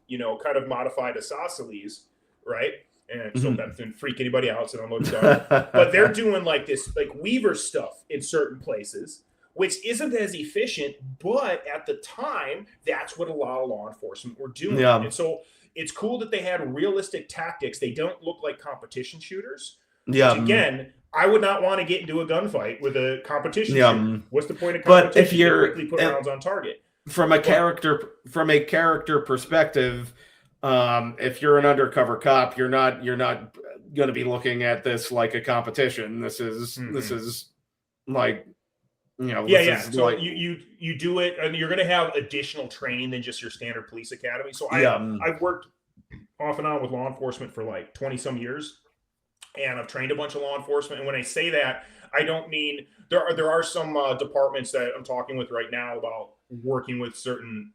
kind of modified isosceles, right? And so that didn't freak anybody out, so don't look dumb. But they're doing like this, like Weaver stuff in certain places, which isn't as efficient, but at the time, that's what a lot of law enforcement were doing. Yeah. And so it's cool that they had realistic tactics. They don't look like competition shooters. Yeah. Which again, I would not want to get into a gunfight with a competition shooter. What's the point of competition? But if you're quickly put rounds on target. From a character perspective, if you're an undercover cop, you're not going to be looking at this like a competition. This is like, So like, you do it, and you're going to have additional training than just your standard police academy. So I've worked off and on with law enforcement for like 20 some years, and I've trained a bunch of law enforcement. And when I say that, I don't mean there are some departments that I'm talking with right now about working with certain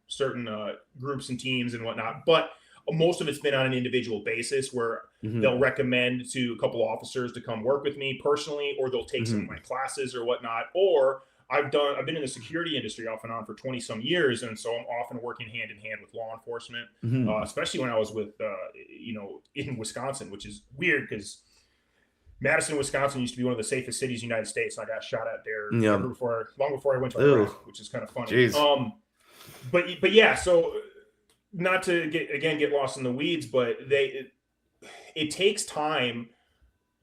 groups and teams and whatnot, but most of it's been on an individual basis where they'll recommend to a couple officers to come work with me personally, or they'll take some of my classes or whatnot. Or I've been in the security industry off and on for 20 some years. And so I'm often working hand in hand with law enforcement, especially when I was with, in Wisconsin, which is weird because Madison, Wisconsin used to be one of the safest cities in the United States. And I got shot at there long before I went to Iraq, which is kind of funny. Jeez. But yeah, so not to get lost in the weeds, but it takes time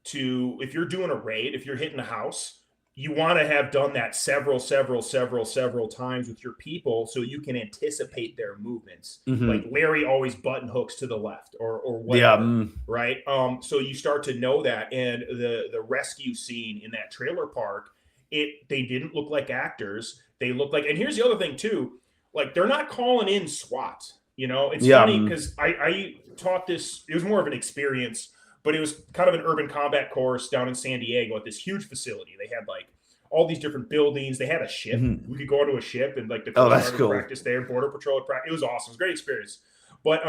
if you're doing a raid, if you're hitting a house, you want to have done that several times with your people so you can anticipate their movements. Like Larry always button hooks to the left or whatever, right? So you start to know that. And the rescue scene in that trailer park, they didn't look like actors. They looked like, and here's the other thing too, like they're not calling in SWAT. It's funny because I taught this, it was more of an experience, but it was kind of an urban combat course down in San Diego at this huge facility. They had like all these different buildings. They had a ship. We could go onto a ship and like the that's cool. practice there, Border Patrol would practice. It was awesome. It was a great experience. But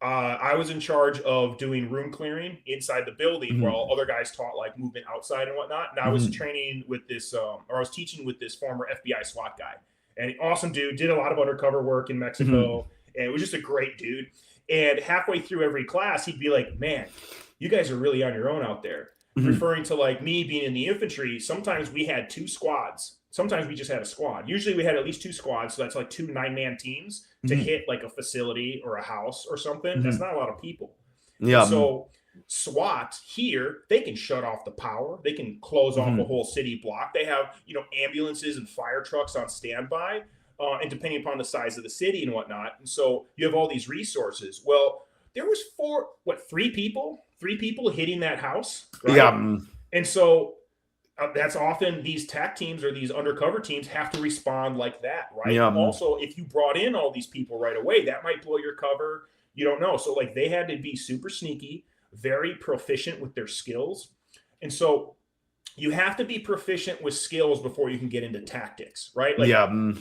I was in charge of doing room clearing inside the building while other guys taught like movement outside and whatnot. And I was training with this, or I was teaching with this former FBI SWAT guy. And an awesome dude, did a lot of undercover work in Mexico. And it was just a great dude. And halfway through every class, he'd be like, man, you guys are really on your own out there. Referring to like me being in the infantry, sometimes we had 2 squads. Sometimes we just had a squad. Usually we had at least 2 squads. So that's like 2 9-man teams to hit like a facility or a house or something. That's not a lot of people. Yeah. So SWAT here, they can shut off the power. They can close off a whole city block. They have, ambulances and fire trucks on standby. And depending upon the size of the city and whatnot. And so you have all these resources. Well, there was 3 people hitting that house. Right? Yeah. And so that's often these TAC teams or these undercover teams have to respond like that. Right. Yeah. Also, if you brought in all these people right away, that might blow your cover. You don't know. So like they had to be super sneaky, very proficient with their skills. And so you have to be proficient with skills before you can get into tactics, right? Like,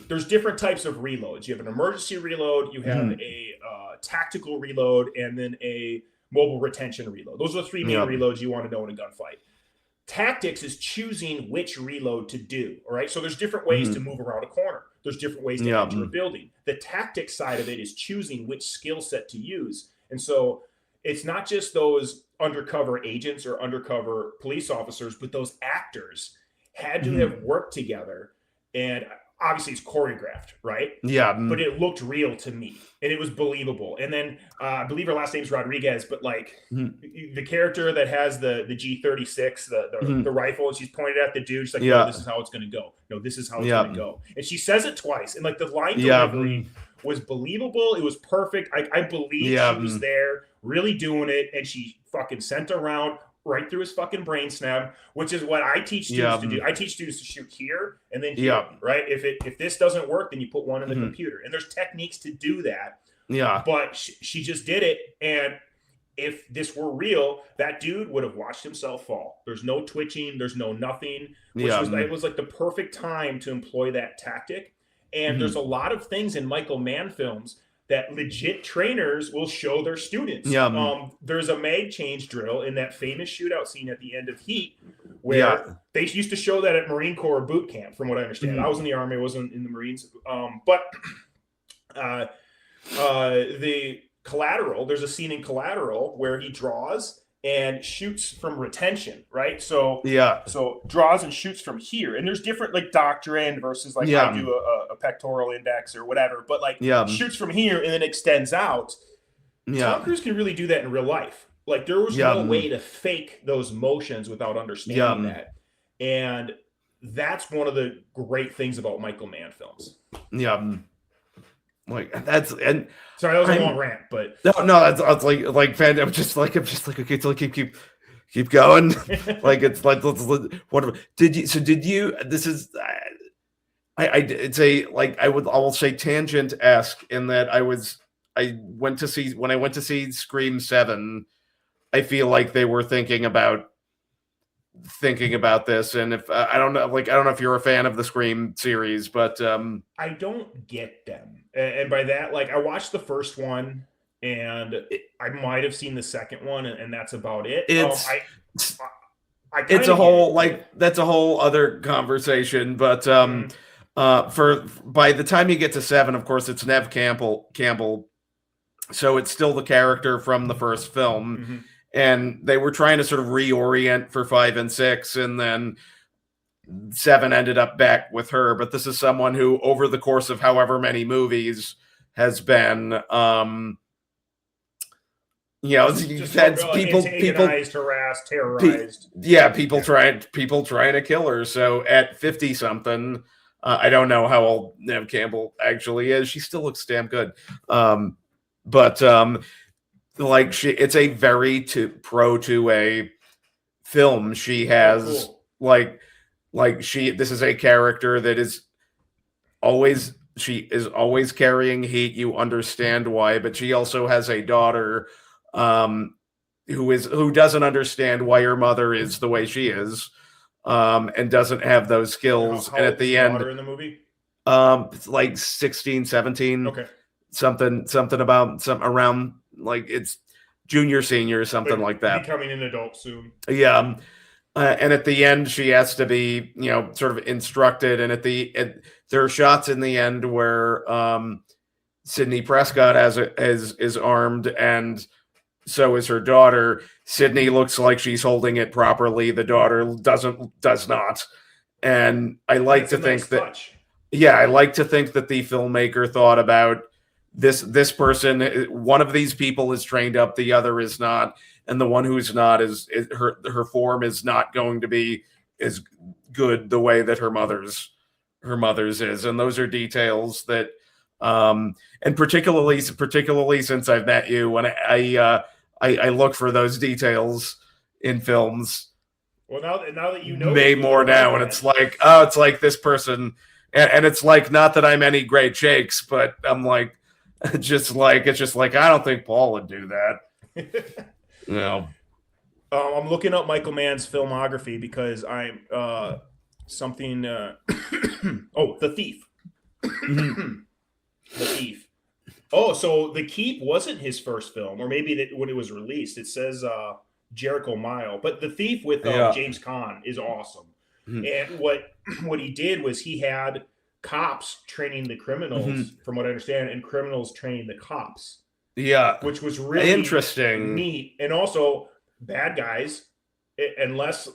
there's different types of reloads. You have an emergency reload, you have a tactical reload, and then a mobile retention reload. Those are the 3 main reloads you want to know in a gunfight. Tactics is choosing which reload to do, all right? So there's different ways to move around a corner. There's different ways to enter a building. The tactics side of it is choosing which skill set to use. And so it's not just those undercover agents or undercover police officers, but those actors had to have worked together. And obviously it's choreographed, right? Yeah. But it looked real to me and it was believable. And then I believe her last name's Rodriguez, but like the character that has the G36, the rifle, and she's pointed at the dude. She's like, no, this is how it's going to go. No, this is how it's going to go. And she says it twice. And like the line delivery was believable. It was perfect. I believe she was there really doing it. And she fucking sent around right through his fucking brainstem, which is what I teach students to do. I teach students to shoot here and then here, right? If this doesn't work, then you put one in the computer. And there's techniques to do that. Yeah. But she just did it. And if this were real, that dude would have watched himself fall. There's no twitching, there's no nothing, which Yeah. was it was like the perfect time to employ that tactic. And there's a Mhm. lot of things in Michael Mann films that legit trainers will show their students. Yeah. There's a mag change drill in that famous shootout scene at the end of Heat, where Yeah. they used to show that at Marine Corps boot camp, from what I understand. I was in the Army, I wasn't in the Marines. But the Collateral, there's a scene in Collateral where he draws and shoots from retention, right? So Yeah. draws and shoots from here, and there's different like doctrine versus like I do a pectoral index or whatever, but like shoots from here and then extends out. Tom Cruise can really do that in real life. Like there was no way to fake those motions without understanding that, and that's one of the great things about Michael Mann films. Yeah. Like that's and sorry, that was a long rant, but no, that's like fan. I'm just like okay, so keep going. Like it's like what did you? So did you? This is it's a like I will say tangent-esque in that I went to see Scream 7. I feel like they were thinking about this, and if I don't know if you're a fan of the Scream series, but I don't get them, and by that, like I watched the first one, and I might have seen the second one, and that's about it. It's it's a whole that's a whole other conversation, but for by the time you get to 7, of course, it's Nev Campbell, so it's still the character from the first film. And they were trying to sort of reorient for 5 and 6, and then 7 ended up back with her. But this is someone who, over the course of however many movies, has been, just people harassed, terrorized. People trying to kill her. So at 50 something, I don't know how old Nev Campbell actually is. She still looks damn good. Like it's a very pro 2A film. She has this is a character that is always carrying heat. You understand why, but she also has a daughter who doesn't understand why her mother is the way she is, and doesn't have those skills. How and at the end, in the movie, it's like 16, 17. Okay. Something about around like it's junior, senior, something like that. Becoming an adult soon. Yeah. And at the end, she has to be, sort of instructed. And there are shots in the end where Sidney Prescott is armed, and so is her daughter. Sidney looks like she's holding it properly. The daughter does not. And I like to think that, I like to think that the filmmaker thought about this person. One of these people is trained up, the other is not, and the one who's not is her form is not going to be as good the way that her mother's is. And those are details that and particularly since I've met you, when I look for those details in films. Well, now that you know, more now, and it's like, oh, it's like this person, and it's like, not that I'm any great Jakes, but I'm like, it's just like I don't think Paul would do that. No. I'm looking up Michael Mann's filmography because I'm something. Oh, The Thief. The Thief. Oh, so The Keep wasn't his first film, or maybe when it was released. It says Jericho Mile, but The Thief with James Caan is awesome. And what he did was he had cops training the criminals, from what I understand, and criminals training the cops. Yeah, which was really interesting, neat, and also bad guys, unless,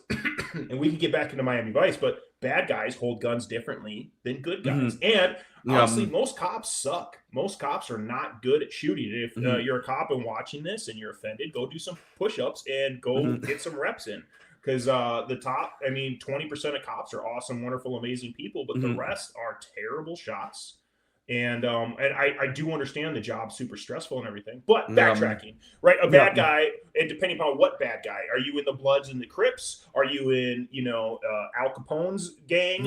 and we can get back into Miami Vice, but bad guys hold guns differently than good guys, and honestly, most cops suck. Most cops are not good at shooting. If you're a cop and watching this and you're offended, go do some push-ups and go get some reps in. Because 20% of cops are awesome, wonderful, amazing people, but the rest are terrible shots. And I do understand the job's super stressful and everything. But backtracking, right? A bad guy, and depending upon what bad guy, are you in the Bloods and the Crips? Are you in Al Capone's gang?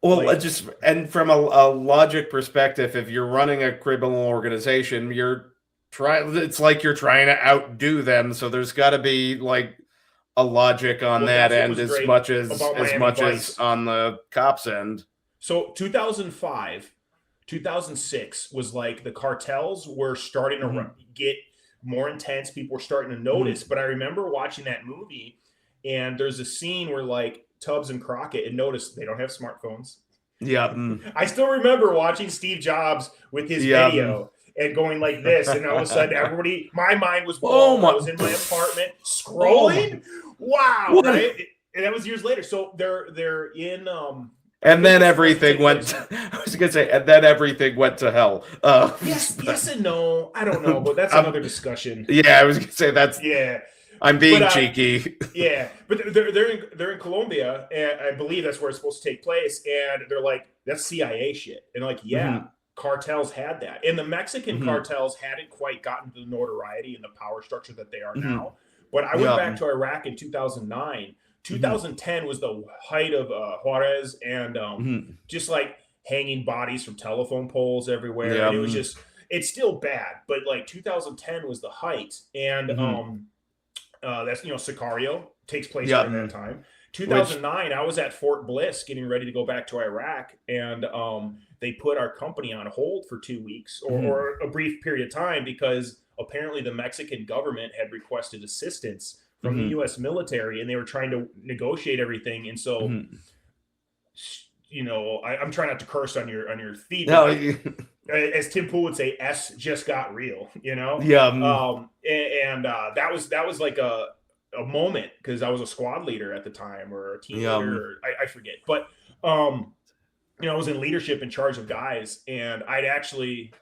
Well, and from a logic perspective, if you're running a criminal organization, you're It's like you're trying to outdo them, so there's got to be like a logic on that end as much as on the cops end. So 2005, 2006 was like the cartels were starting to get more intense. People were starting to notice. But I remember watching that movie, and there's a scene where like Tubbs and Crockett had noticed they don't have smartphones. Yeah. I still remember watching Steve Jobs with his video and going like this, and all of a sudden everybody, my mind was blown. I was in my apartment scrolling. Wow, right? And that was years later. So they're in and then everything went. I was gonna say, and then everything went to hell. Yes and no. I don't know, but that's another discussion. Yeah, I was gonna say that's. Yeah, I'm being cheeky. Yeah, but they're in Colombia, and I believe that's where it's supposed to take place. And they're like, that's CIA shit, and like, yeah, cartels had that, and the Mexican cartels hadn't quite gotten to the notoriety and the power structure that they are now. But I went back to Iraq in 2009. 2010 was the height of Juarez and just like hanging bodies from telephone poles everywhere. And it was just, it's still bad, but like 2010 was the height. And that's, Sicario takes place during that time. 2009, I was at Fort Bliss getting ready to go back to Iraq, and they put our company on hold for 2 weeks or a brief period of time because apparently the Mexican government had requested assistance from the U.S. military, and they were trying to negotiate everything. And so, I'm trying not to curse on your feed. No, as Tim Pool would say, S just got real, Yeah. That was like a moment because I was a squad leader at the time or a team leader. I forget. But, I was in leadership in charge of guys, and I'd actually,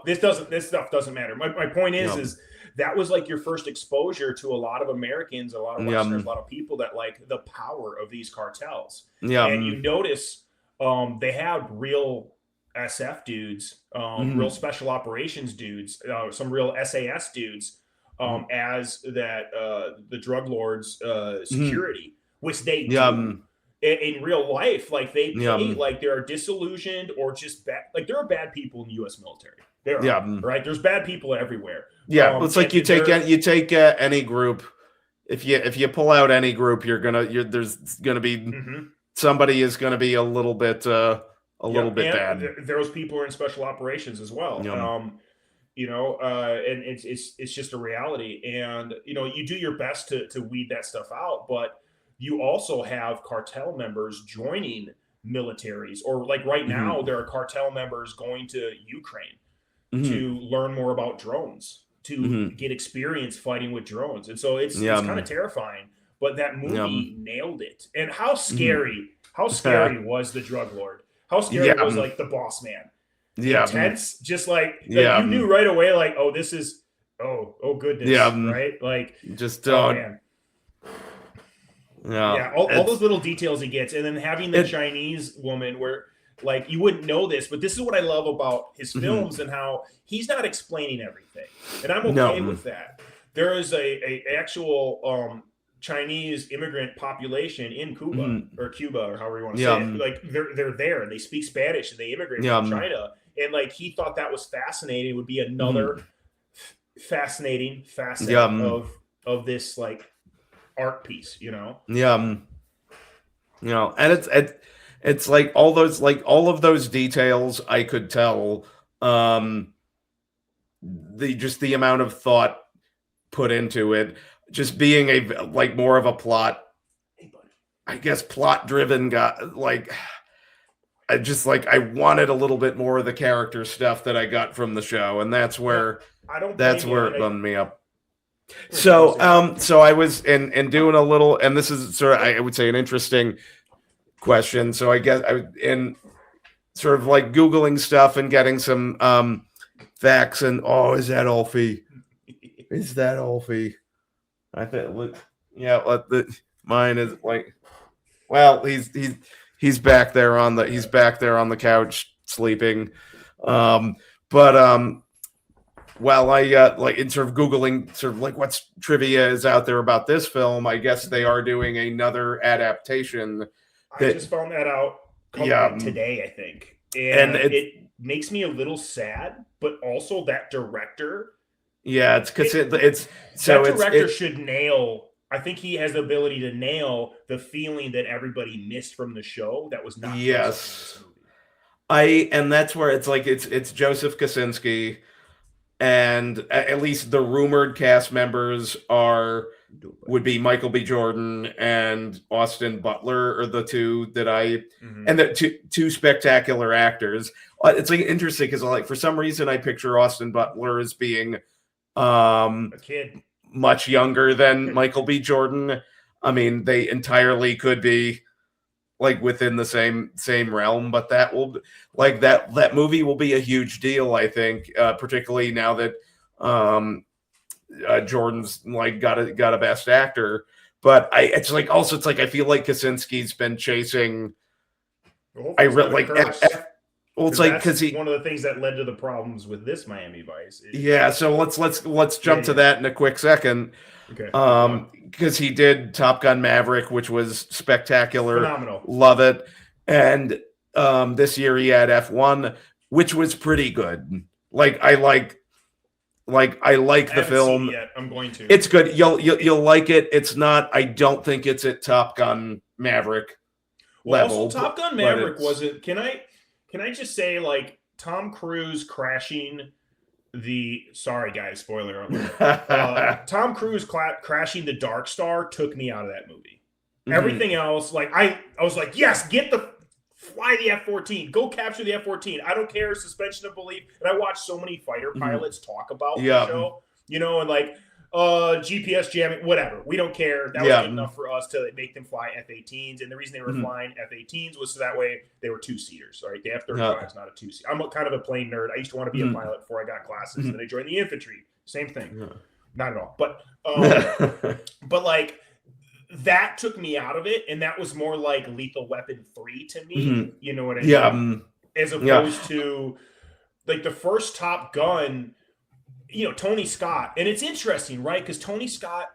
this stuff doesn't matter. My point is that was like your first exposure to a lot of Americans, a lot of Westerners, a lot of people that like the power of these cartels. And you notice they have real SF dudes, real special operations dudes, some real SAS dudes as that the drug lords security, which they do. In real life, like they pay, like they're disillusioned or just bad. Like there are bad people in the U.S. military. There are, right? There's bad people everywhere. Yeah, it's like you take any group. If you pull out any group, there's gonna be somebody is gonna be a little bit bad. Those people are in special operations as well. And it's just a reality. And you do your best to weed that stuff out, but you also have cartel members joining militaries, or like right now, there are cartel members going to Ukraine to learn more about drones, to get experience fighting with drones. And so it's kind of terrifying, but that movie nailed it. And how scary was the drug lord? How scary was like the boss man? Intense, just like you knew right away, like, oh, this is, oh goodness, right? Like, just man. All those little details he gets, and then having the Chinese woman where like you wouldn't know this, but this is what I love about his films and how he's not explaining everything, and I'm okay with that. There is a actual Chinese immigrant population in Cuba or however you want to say it. Like they're there and they speak Spanish and they immigrated from China, and like he thought that was fascinating. It would be another fascinating facet of this like art piece, and it's like all of those details I could tell the amount of thought put into it, just being a like more of a plot, I guess, plot driven guy. Like I wanted a little bit more of the character stuff that I got from the show, and that's where it bummed me up. So I was in doing a little, and this is sort of, I would say, an interesting question. So I guess I was in sort of like Googling stuff and getting some facts, and is that Alfie? Is that Alfie? I think, mine is like, well, he's back there on the couch sleeping, Well, I like in sort of Googling sort of like what's trivia is out there about this film. I guess they are doing another adaptation. I just found that out today, I think. And it makes me a little sad, but also that director Yeah, it's because it's That so director should nail. I think he has the ability to nail the feeling that everybody missed from the show that was not present in this yes. movie. And that's where it's like it's Joseph Kosinski, and at least the rumored cast members would be Michael B. Jordan and Austin Butler are the two that and the two spectacular actors. It's like interesting because like for some reason I picture Austin Butler as being A kid. much younger than Michael B. Jordan. I mean, they entirely could be like within the same realm, but that will like that movie will be a huge deal, I think, particularly now that Jordan's like got a best actor. But it's like also it's like I feel like Kaczynski's been chasing. Well, hopefully it's not a curse. Well, it's like because one of the things that led to the problems with this Miami Vice. Yeah, so let's jump to that in a quick second. Okay. Because he did Top Gun Maverick, which was spectacular, phenomenal, love it, and this year he had F1, which was pretty good. I like the film. Seen it yet. I'm going to. It's good. You'll like it. It's not. I don't think it's at Top Gun Maverick level. Also, Top Gun Maverick wasn't. Can I just say, like, Tom Cruise crashing sorry guys, spoiler alert. Tom Cruise crashing the Dark Star took me out of that movie. Mm-hmm. Everything else, like I was like, yes, fly the F-14, go capture the F-14. I don't care, suspension of belief. And I watched so many fighter pilots talk about the show, and like GPS jamming, whatever. We don't care. That was good enough for us to make them fly F-18s. And the reason they were flying F-18s was so that way they were two-seaters, right? The F-35 is not a two-seater. I'm kind of a plane nerd. I used to want to be a pilot before I got classes. And then I joined the infantry. Same thing. Not at all. But but like that took me out of it. And that was more like Lethal Weapon 3 to me. You know what I mean? Yeah. As opposed to like the first Top Gun, Tony Scott. And it's interesting, right? Because Tony Scott,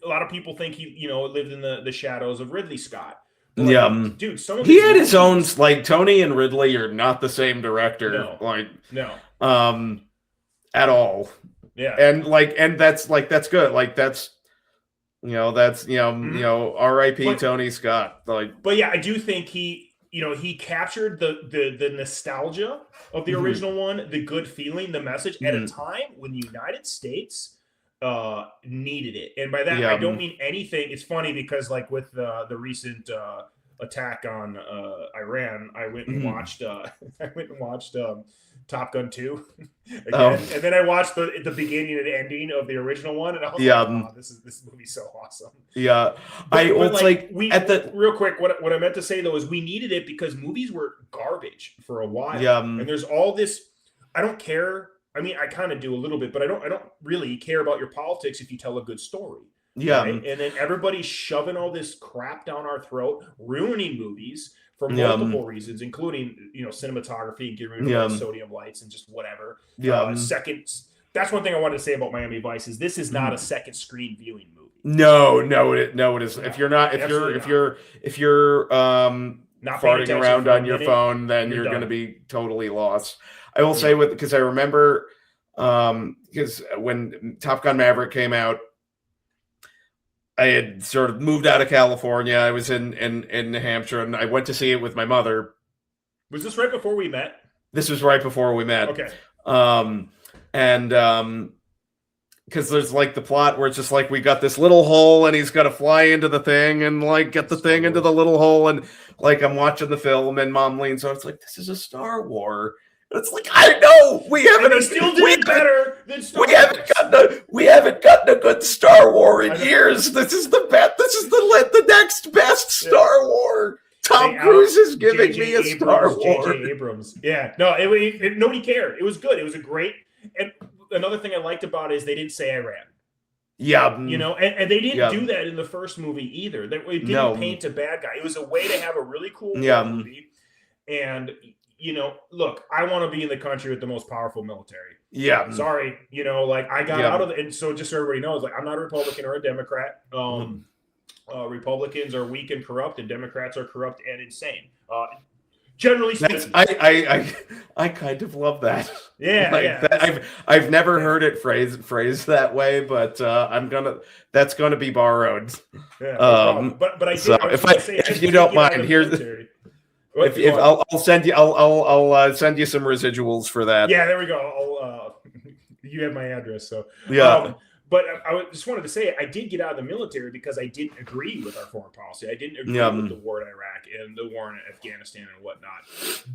a lot of people think he, lived in the shadows of Ridley Scott. But like, dude, he had his own, like, Tony and Ridley are not the same director. At all. Yeah. And that's good. Like, that's R.I.P. Tony Scott. Like, but yeah, I do think he captured the nostalgia of the original one, the good feeling, the message at a time when the United States needed it. And by that, I don't mean anything. It's funny because like with the recent attack on Iran, I went and watched Top Gun 2 again. And then I watched the beginning and ending of the original one, and I was like, oh, this movie's so awesome. Yeah. Real quick, what I meant to say though is we needed it because movies were garbage for a while. Yeah. And there's all this, I don't care. I mean, I kind of do a little bit, but I don't really care about your politics if you tell a good story. Yeah. Right? And then everybody's shoving all this crap down our throat, ruining movies for multiple reasons, including, cinematography and getting rid of sodium lights and just whatever. That's one thing I wanted to say about Miami Vice is this is not a second screen viewing movie. No, it is. If you're not not farting around on your phone, then you're going to be totally lost. I will say because I remember because when Top Gun Maverick came out, I had sort of moved out of California. I was in New Hampshire, and I went to see it with my mother. Was this right before we met? This was right before we met. Okay. Because there's like the plot where it's just like we got this little hole and he's got to fly into the thing and like get the thing into the little hole, and like I'm watching the film and Mom leans over. It's like, this is a Star War. It's like, I know we haven't still did it better than Star Wars. We haven't gotten a good Star War in years. This is the best. This is the next best Star War. Tom Cruise is giving me a Star War. J.J. Abrams. Yeah. No, nobody cared. It was good. It was a great. And another thing I liked about it is they didn't say Iran. Yeah. And they didn't do that in the first movie either. It didn't paint a bad guy. It was a way to have a really cool movie. And look, I want to be in the country with the most powerful military. Yeah. Sorry, I got out of it. And so just so everybody knows, like, I'm not a Republican or a Democrat. Republicans are weak and corrupt, and Democrats are corrupt and insane. Generally That's speaking. I kind of love that. Yeah, Like yeah. that, I've never heard it phrased that way, but that's gonna be borrowed. Yeah, no problem. But So I was just gonna say I if you did don't get out of mind, the here's military. What? Go if on. I'll send you send you some residuals for that. Yeah, there we go. You have my address, so. Yeah. But just wanted to say I did get out of the military because I didn't agree with our foreign policy. I didn't agree with the war in Iraq and the war in Afghanistan and whatnot.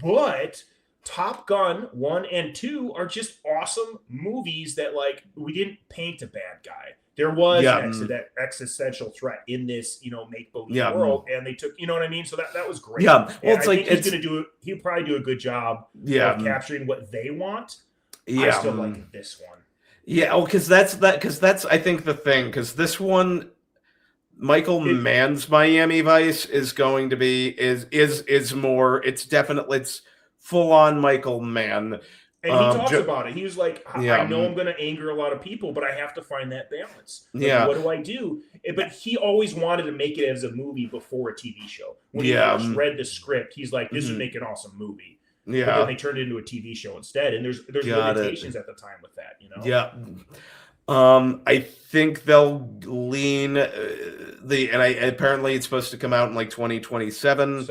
But Top Gun 1 and 2 are just awesome movies that, like, we didn't paint a bad guy. There was an existential threat in this, make-believe world, and they took, you know what I mean? So that was great. Yeah. Well, and it's I like think he'll probably do a good job of capturing what they want. I still like this one. Yeah, well, because that's I think the thing, because this one, Michael Mann's Miami Vice is going to be is more. It's full on Michael Mann. And he talks about it. He was like, I know I'm going to anger a lot of people, but I have to find that balance. Like, what do I do? But he always wanted to make it as a movie before a TV show. When he first read the script, he's like, this would make an awesome movie. Yeah. But then they turned it into a TV show instead. And there's limitations at the time with that, Yeah. I think they'll lean apparently it's supposed to come out in like 2027.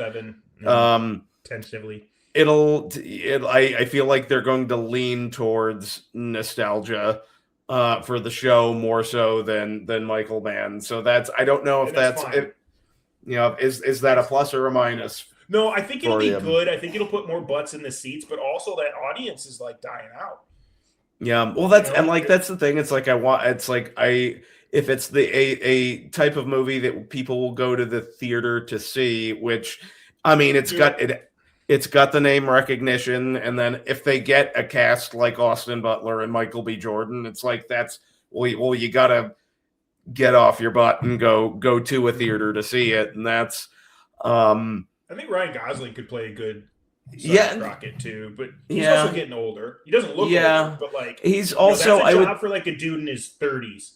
Tentatively. I feel like they're going to lean towards nostalgia for the show more so than Michael Mann. So I don't know if is that a plus or a minus? No, I think it'll be good. I think it'll put more butts in the seats, but also that audience is like dying out. Yeah, well, that's the thing. It's like if it's a type of movie that people will go to the theater to see, which I mean, it's got the name recognition, and then if they get a cast like Austin Butler and Michael B. Jordan, it's like you gotta get off your butt and go to a theater to see it, and that's. I think Ryan Gosling could play a good Crockett too, but he's also getting older. He doesn't look older, but like he's also that's a job for like a dude in his 30s.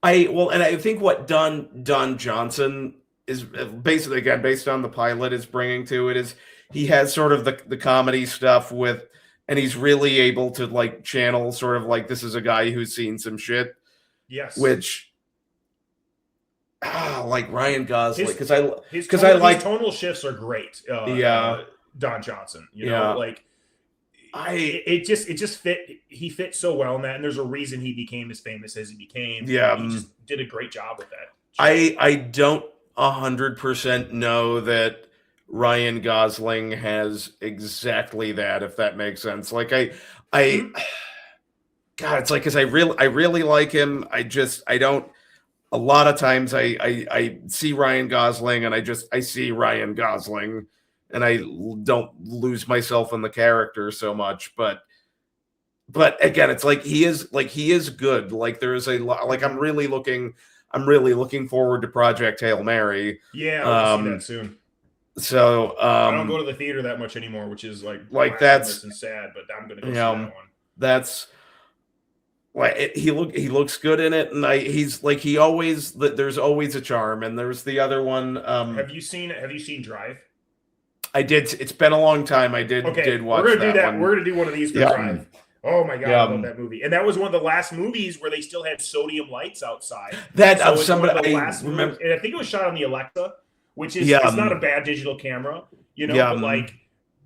And I think what Don Johnson is basically, again, based on the pilot, is bringing to it is he has sort of the comedy stuff and he's really able to like channel sort of like, this is a guy who's seen some shit. Yes. Which like Ryan Gosling, because his tonal shifts are great. Don Johnson, like it just fit. He fit so well in that, and there's a reason he became as famous as he became. Yeah, he just did a great job with that. I don't 100% know that Ryan Gosling has exactly that, if that makes sense. Like God, it's like, because I really like him. I don't. A lot of times I see Ryan Gosling and I see Ryan Gosling and I don't lose myself in the character so much. But again, it's like he is good. Like there is a lot. Like I'm really looking forward to Project Hail Mary. Yeah, I'll see that soon. So I don't go to the theater that much anymore, which is like that's and sad. But I'm going to go see that one. That's. Like he looks good in it, and there's always a charm. And there's the other one. Have you seen Drive? I did. It's been a long time. I did watch that. We're gonna do that. One. We're gonna do one of these for Drive. Oh my god, I love that movie. And that was one of the last movies where they still had sodium lights outside. That somebody I remember, and I think it was shot on the Alexa, which is it's not a bad digital camera, but like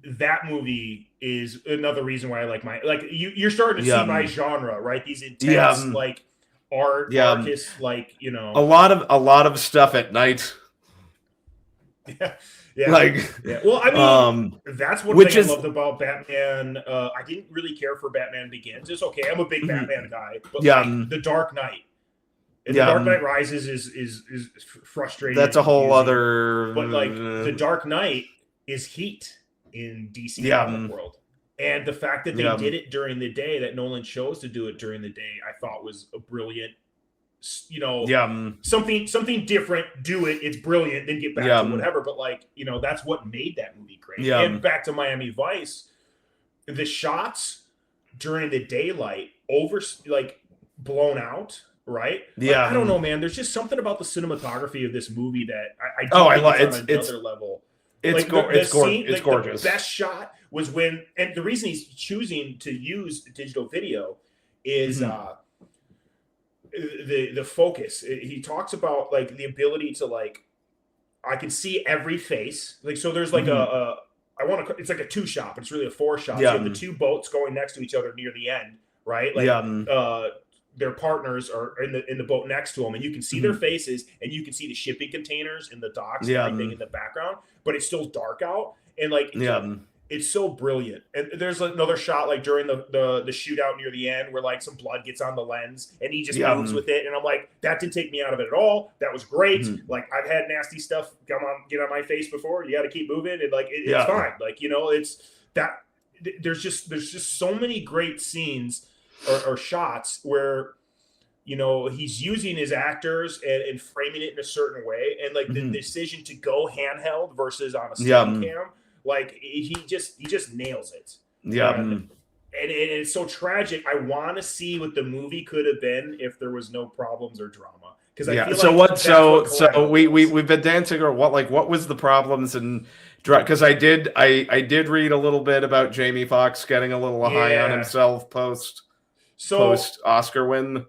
that movie is another reason why I like you're starting to see my genre, right? These intense like artists, like a lot of stuff at night. Yeah. Well, I mean, that's one thing I loved about Batman. I didn't really care for Batman Begins. It's okay. I'm a big Batman guy, but The Dark Knight. And The Dark Knight Rises is frustrating. That's a whole other. But like The Dark Knight is heat in DC comic world, and the fact that they did it during the day, that Nolan chose to do it during the day, I thought was a brilliant. Something different. Do it. It's brilliant. Then get back to whatever. But that's what made that movie great. And back to Miami Vice, the shots during the daylight blown out. Right? I don't know, man. There's just something about the cinematography of this movie that I do think it's on another level. Like the scene, it's like the gorgeous. best shot was when, and the reason he's choosing to use digital video is the focus. He talks about like the ability to like, I can see every face. Like, so there's like it's like a 2-shot, but it's really a 4-shot. So you have the 2 boats going next to each other near the end, right? Like, their partners are in the boat next to them, and you can see their faces, and you can see the shipping containers in the docks and everything in the background, but it's still dark out, and like it's so brilliant. And there's another shot like during the shootout near the end where like some blood gets on the lens and he just moves with it, and I'm like, that didn't take me out of it at all. That was great. Like, I've had nasty stuff get on my face before. You got to keep moving, and like it's fine. Like, you know, it's that there's just so many great scenes or shots where, you know, he's using his actors and framing it in a certain way, and like the decision to go handheld versus on a Steadicam, like he just nails it. And it's so tragic. I want to see what the movie could have been if there was no problems or drama. Because I feel so we've been dancing or what was the problems and because I did read a little bit about Jamie Foxx getting a little high on himself post Oscar win.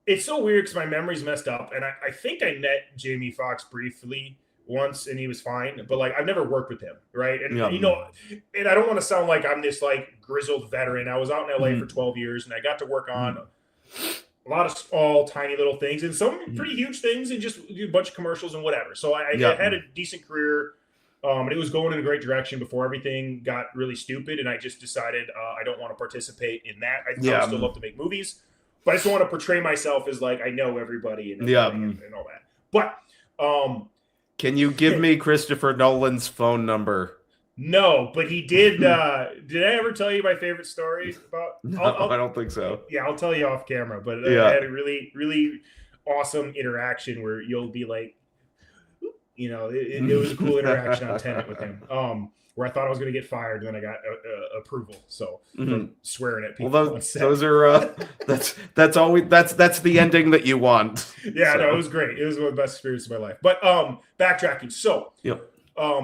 It's so weird because my memory's messed up, and I think I met Jamie Foxx briefly once, and he was fine, but like I've never worked with him, right? And you know, and I don't want to sound like I'm this like grizzled veteran. I was out in LA for 12 years, and I got to work on a lot of small, tiny little things, and some pretty huge things, and just a bunch of commercials and whatever. So I had a decent career. And it was going in a great direction before everything got really stupid, and I just decided I don't want to participate in that. I would still love to make movies, but I just want to portray myself as like I know everybody and all that. But can you give me Christopher Nolan's phone number? No, but he did. Did I ever tell you my favorite story about? No, I don't think so. Yeah, I'll tell you off camera. But I had a really, really awesome interaction where you'll be like, you know, it was a cool interaction on Tenet with him. Where I thought I was going to get fired, and then I got approval. So from swearing at people. Well, those are that's always that's the ending that you want. Yeah, no, it was great. It was one of the best experiences of my life. But backtracking. So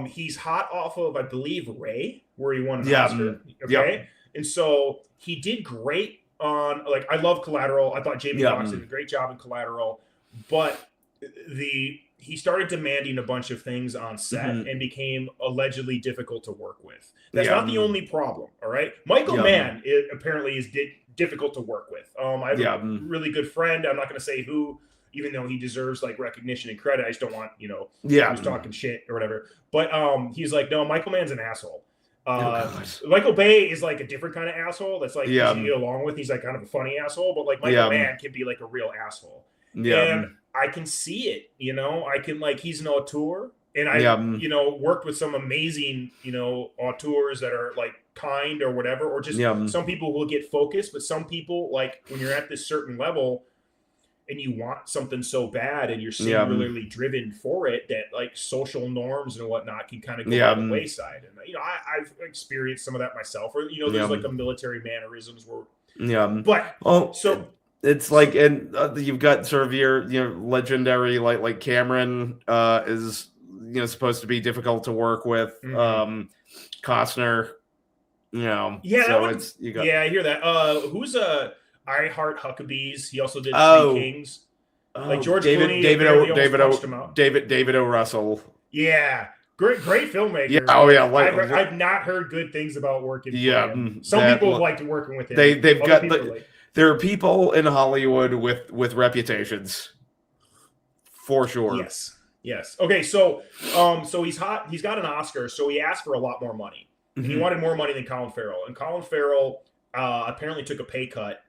he's hot off of, I believe, Ray, where he won an Oscar. Okay, and so he did great on, like, I love Collateral. I thought Jamie Foxx did a great job in Collateral, but he started demanding a bunch of things on set and became allegedly difficult to work with. That's not the only problem, all right? Michael Mann apparently is difficult to work with. I have a really good friend. I'm not going to say who, even though he deserves like recognition and credit. I just don't want, who's talking shit or whatever. But he's like, no, Michael Mann's an asshole. Michael Bay is like a different kind of asshole that's like easy to get along with. He's like kind of a funny asshole, but like Michael Mann can be like a real asshole. And I can see it, I can, like, he's an auteur, and I, worked with some amazing, auteurs that are like kind or whatever, or just some people will get focused, but some people, like, when you're at this certain level and you want something so bad and you're singularly driven for it, that like social norms and whatnot can kind of go on the wayside. And, I've experienced some of that myself, or, there's like a military mannerisms where, but it's like, and you've got sort of your legendary like Cameron is supposed to be difficult to work with. Costner, I hear that. Who's I Heart Huckabees? He also did Three Kings. Like George Clooney, David O. Russell. Yeah. Great filmmaker. Yeah, I've not heard good things about working with him. Some people have liked working with him. They've got there are people in Hollywood with reputations, for sure. Yes. Okay, so he's hot. He's got an Oscar, so he asked for a lot more money. He wanted more money than Colin Farrell, and Colin Farrell apparently took a pay cut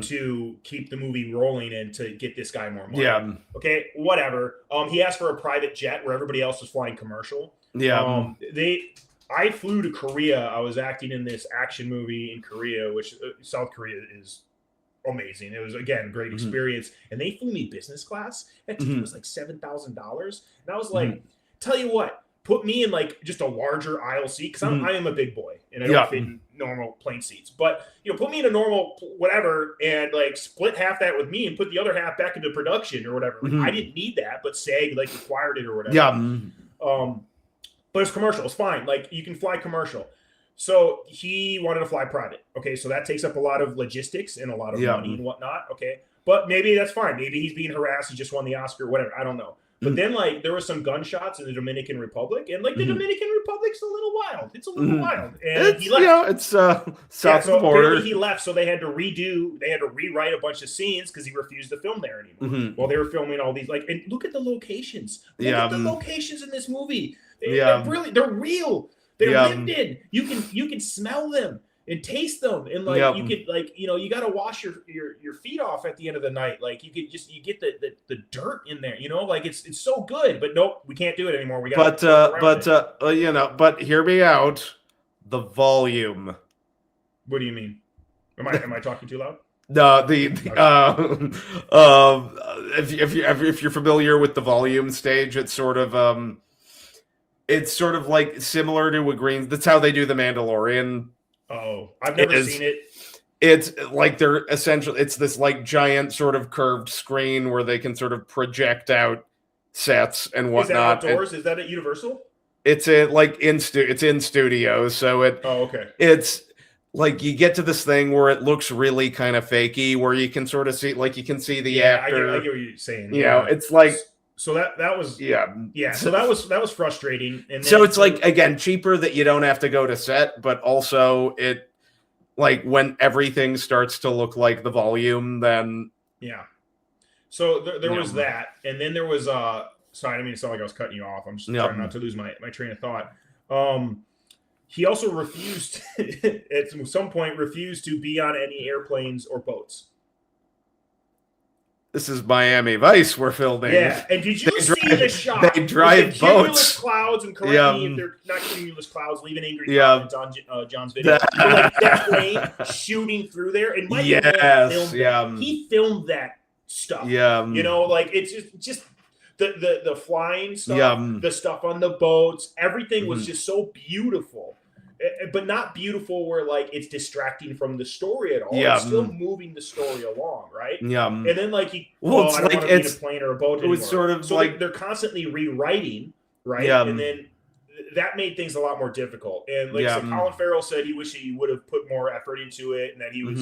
to keep the movie rolling and to get this guy more money. Okay, whatever. He asked for a private jet where everybody else was flying commercial. I flew to Korea. I was acting in this action movie in Korea, which South Korea is amazing. It was, again, great experience. And they flew me business class. That ticket was like $7,000. And I was like, tell you what, put me in like just a larger aisle seat, because I am a big boy and I don't fit in normal plane seats. But, put me in a normal whatever and like split half that with me and put the other half back into production or whatever. Like, I didn't need that, but SAG like required it or whatever. but it's commercial. It's fine. Like you can fly commercial. So he wanted to fly private. Okay, so that takes up a lot of logistics and a lot of money and whatnot. Okay, but maybe that's fine. Maybe he's being harassed. He just won the Oscar, whatever. I don't know. But then, like, there were some gunshots in the Dominican Republic, and like the Dominican Republic's a little wild. It's a little wild, and he left. It's south of the border. He left, so they had to rewrite a bunch of scenes because he refused to film there anymore. Well, they were filming all these, like, and look at the locations. Look at the locations in this movie. They're real. They're lived in. You can smell them and taste them, and like you could, like, you got to wash your feet off at the end of the night. Like you get the dirt in there, like it's so good. But nope, we can't do it anymore. We got but hear me out. The volume. What do you mean? Am I talking too loud? No, if you're familiar with the volume stage, it's sort of like similar to a green. That's how they do the Mandalorian. Oh, I've never seen it. It's like they're essentially, it's this like giant sort of curved screen where they can sort of project out sets and whatnot. Is that outdoors? Is that at Universal? It's in studios, so okay. It's like you get to this thing where it looks really kind of fakey, where you can sort of see, like you can see the actor. I get what you're saying. It's like. So that was So that was frustrating. And so it's like, again, cheaper that you don't have to go to set, but also it, like, when everything starts to look like the volume, then So there was that, and then there was sorry, I didn't mean to sound like I was cutting you off. I'm just trying not to lose my train of thought. He also refused at some point to be on any airplanes or boats. This is Miami Vice we're filming. Yeah, and did you see the shot? They drive boats. Clouds, and correct me if they're not cumulus clouds, leaving angry comments on John's video. Like that plane shooting through there, and Michael Mann filmed that. He filmed that stuff. Like it's just the flying stuff, the stuff on the boats, everything was just so beautiful. But not beautiful where like it's distracting from the story at all. It's still moving the story along, right? And then like I don't want to be in a plane or a boat anymore. It's sort of so like they're constantly rewriting, right? And then that made things a lot more difficult. And like so Colin Farrell said, he wished he would have put more effort into it, and that he was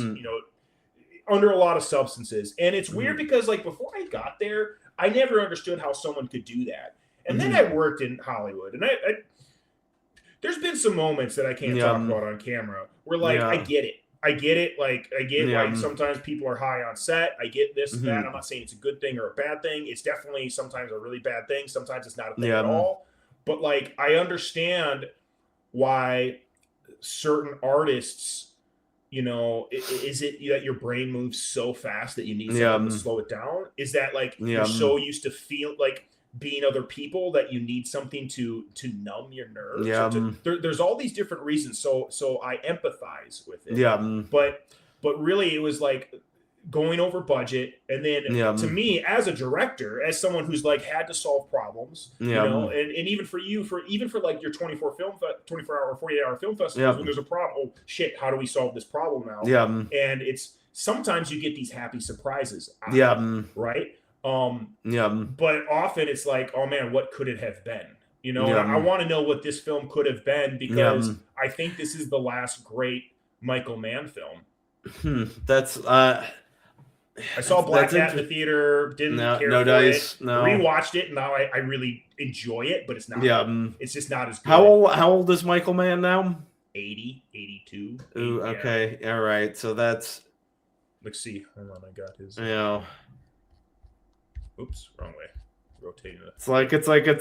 under a lot of substances. And it's weird because like before I got there, I never understood how someone could do that. And then I worked in Hollywood, and I there's been some moments that I can't talk about on camera where, like, I get it. Like, I get like sometimes people are high on set. I get this and that. I'm not saying it's a good thing or a bad thing. It's definitely sometimes a really bad thing. Sometimes it's not a thing at all. But, like, I understand why certain artists, is it that your brain moves so fast that you need something to slow it down? Is that, like, you're so used to feel like being other people that you need something to numb your nerves. There's all these different reasons. So I empathize with it. But really it was like going over budget. And then to me as a director, as someone who's like had to solve problems, and even for you, for like your 24 hour or 48 hour film festivals, when there's a problem, oh shit, how do we solve this problem now? And it's sometimes you get these happy surprises. Right. But often it's like, oh man, what could it have been? I want to know what this film could have been, because I think this is the last great Michael Mann film. That's I saw Black Cat in the theater, didn't care for it. Rewatched it, and now I really enjoy it, but it's not. It's just not as good. How old is Michael Mann now? 80, 82. Ooh, okay, all right. So that's. Let's see. Hold on, I got his. Oops, wrong way. Rotating it. It's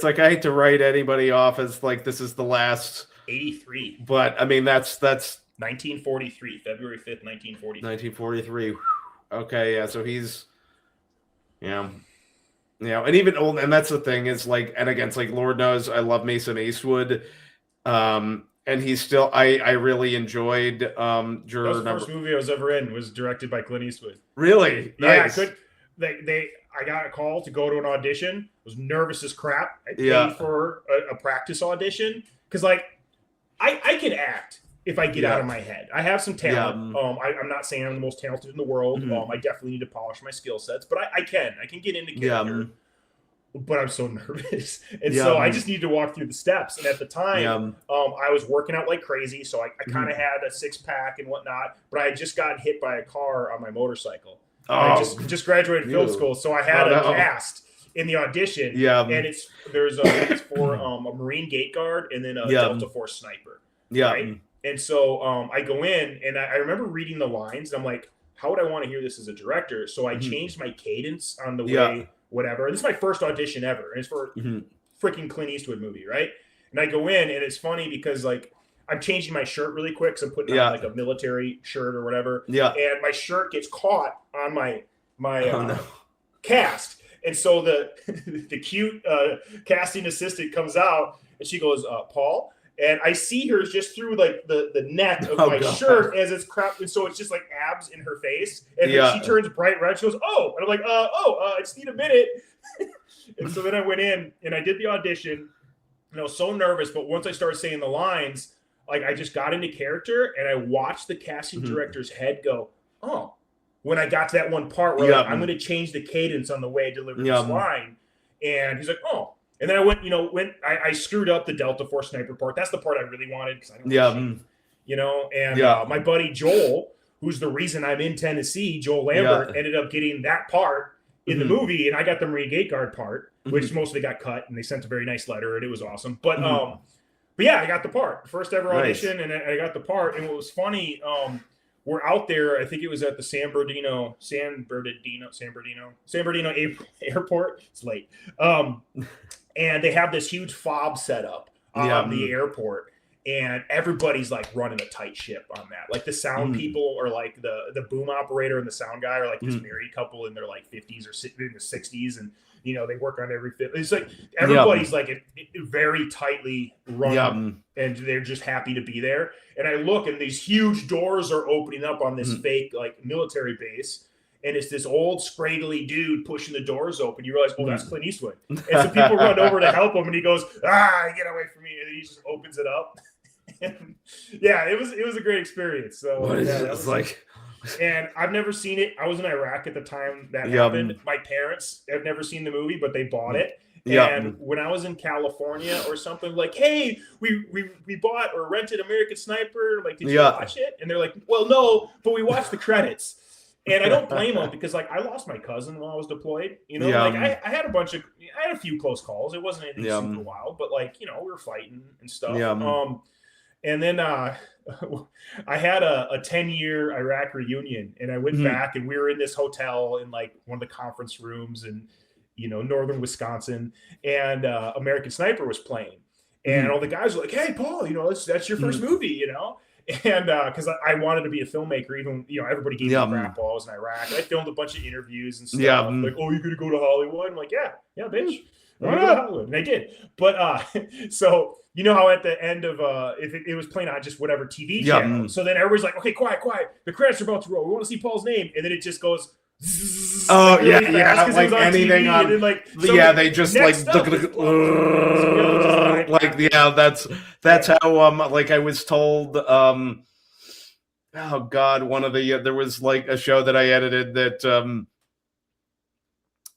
like I hate to write anybody off as like this is the last 83. But I mean that's 1943, February 5th, 1943. Okay, so he's and even old, and that's the thing is like, and again, it's like Lord knows I love Mason Eastwood. And he's still I really enjoyed that was the first movie I was ever in, was directed by Clint Eastwood. Really? Nice. Yeah, I got a call to go to an audition. I was nervous as crap. I paid for a practice audition because, like, I can act if I get out of my head. I have some talent. I'm not saying I'm the most talented in the world. I definitely need to polish my skill sets, but I can get into character. but I'm so nervous. And so I just need to walk through the steps. And at the time, I was working out like crazy. So I kind of had a 6-pack and whatnot, but I had just gotten hit by a car on my motorcycle. I just graduated film school. So I had a cast in the audition. And it's for a Marine gate guard and then a Delta Force sniper. Right? And so I go in and I remember reading the lines and I'm like, how would I want to hear this as a director? So I changed my cadence on the way, whatever. This is my first audition ever. And it's for freaking Clint Eastwood movie, right? And I go in and it's funny because like I'm changing my shirt really quick. So I'm putting on like a military shirt or whatever. And my shirt gets caught on my cast. And so the cute casting assistant comes out and she goes, Paul. And I see her just through like the neck of my shirt as it's crap. And so it's just like abs in her face. And then she turns bright red. She goes, oh. And I'm like, I just need a minute. And so then I went in and I did the audition. And I was so nervous. But once I started saying the lines, like I just got into character and I watched the casting director's head go, oh. When I got to that one part where like, I'm going to change the cadence on the way I deliver this line. And he's like, oh. And then I went, I screwed up the Delta Force sniper part. That's the part I really wanted because I don't and my buddy Joel, who's the reason I'm in Tennessee, Joel Lambert, ended up getting that part in the movie, and I got the Marine gate guard part, which mostly got cut, and they sent a very nice letter, and it was awesome. But yeah, I got the part. First ever audition, and I got the part. And what was funny, we're out there, I think it was at the San Bernardino airport. It's late. And they have this huge fob set up on the airport, and everybody's like running a tight ship on that. Like the sound people are like the boom operator and the sound guy are like this married couple in their like 50s or in the 60s, and they work on every fit. It's like everybody's like very tightly run, and they're just happy to be there. And I look, and these huge doors are opening up on this fake like military base. And it's this old, scraggly dude pushing the doors open. You realize, oh, that's Clint Eastwood. And so people run over to help him, and he goes, get away from me. And he just opens it up. And yeah, it was a great experience. So what is it? It's like, and I've never seen it. I was in Iraq at the time that happened. My parents have never seen the movie, but they bought it. And when I was in California or something, like, hey, we bought or rented American Sniper. Like, did you watch it? And they're like, well, no, but we watched the credits. And I don't blame them because, like, I lost my cousin while I was deployed. I had a few close calls. It wasn't anything super wild, but like, we were fighting and stuff. And then I had a 10-year Iraq reunion, and I went back, and we were in this hotel in like one of the conference rooms in northern Wisconsin, and American Sniper was playing, and all the guys were like, "Hey, Paul, that's your first movie, And because I wanted to be a filmmaker, even everybody gave me crap while I was in Iraq. And I filmed a bunch of interviews and stuff. Like, oh, you're gonna go to Hollywood? I'm like, yeah, bitch. I'm gonna go to Hollywood, and I did. But so how at the end of if it was playing on just whatever TV channel, so then everybody's like, okay, quiet. The credits are about to roll. We want to see Paul's name, and then it just goes. Oh like really like anything TV, on. And then, like, they just like that's how like I was told. Oh God, one of the there was like a show that I edited that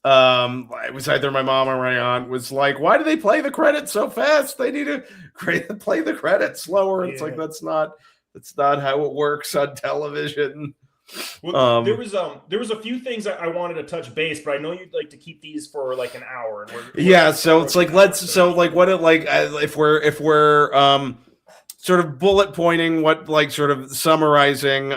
it was either my mom or my aunt was like, why do they play the credits so fast? They need to play the credits slower. It's like that's not how it works on television. Well, there was a few things I wanted to touch base, but I know you'd like to keep these for like an hour. And so it's like if we're sort of bullet pointing what like sort of summarizing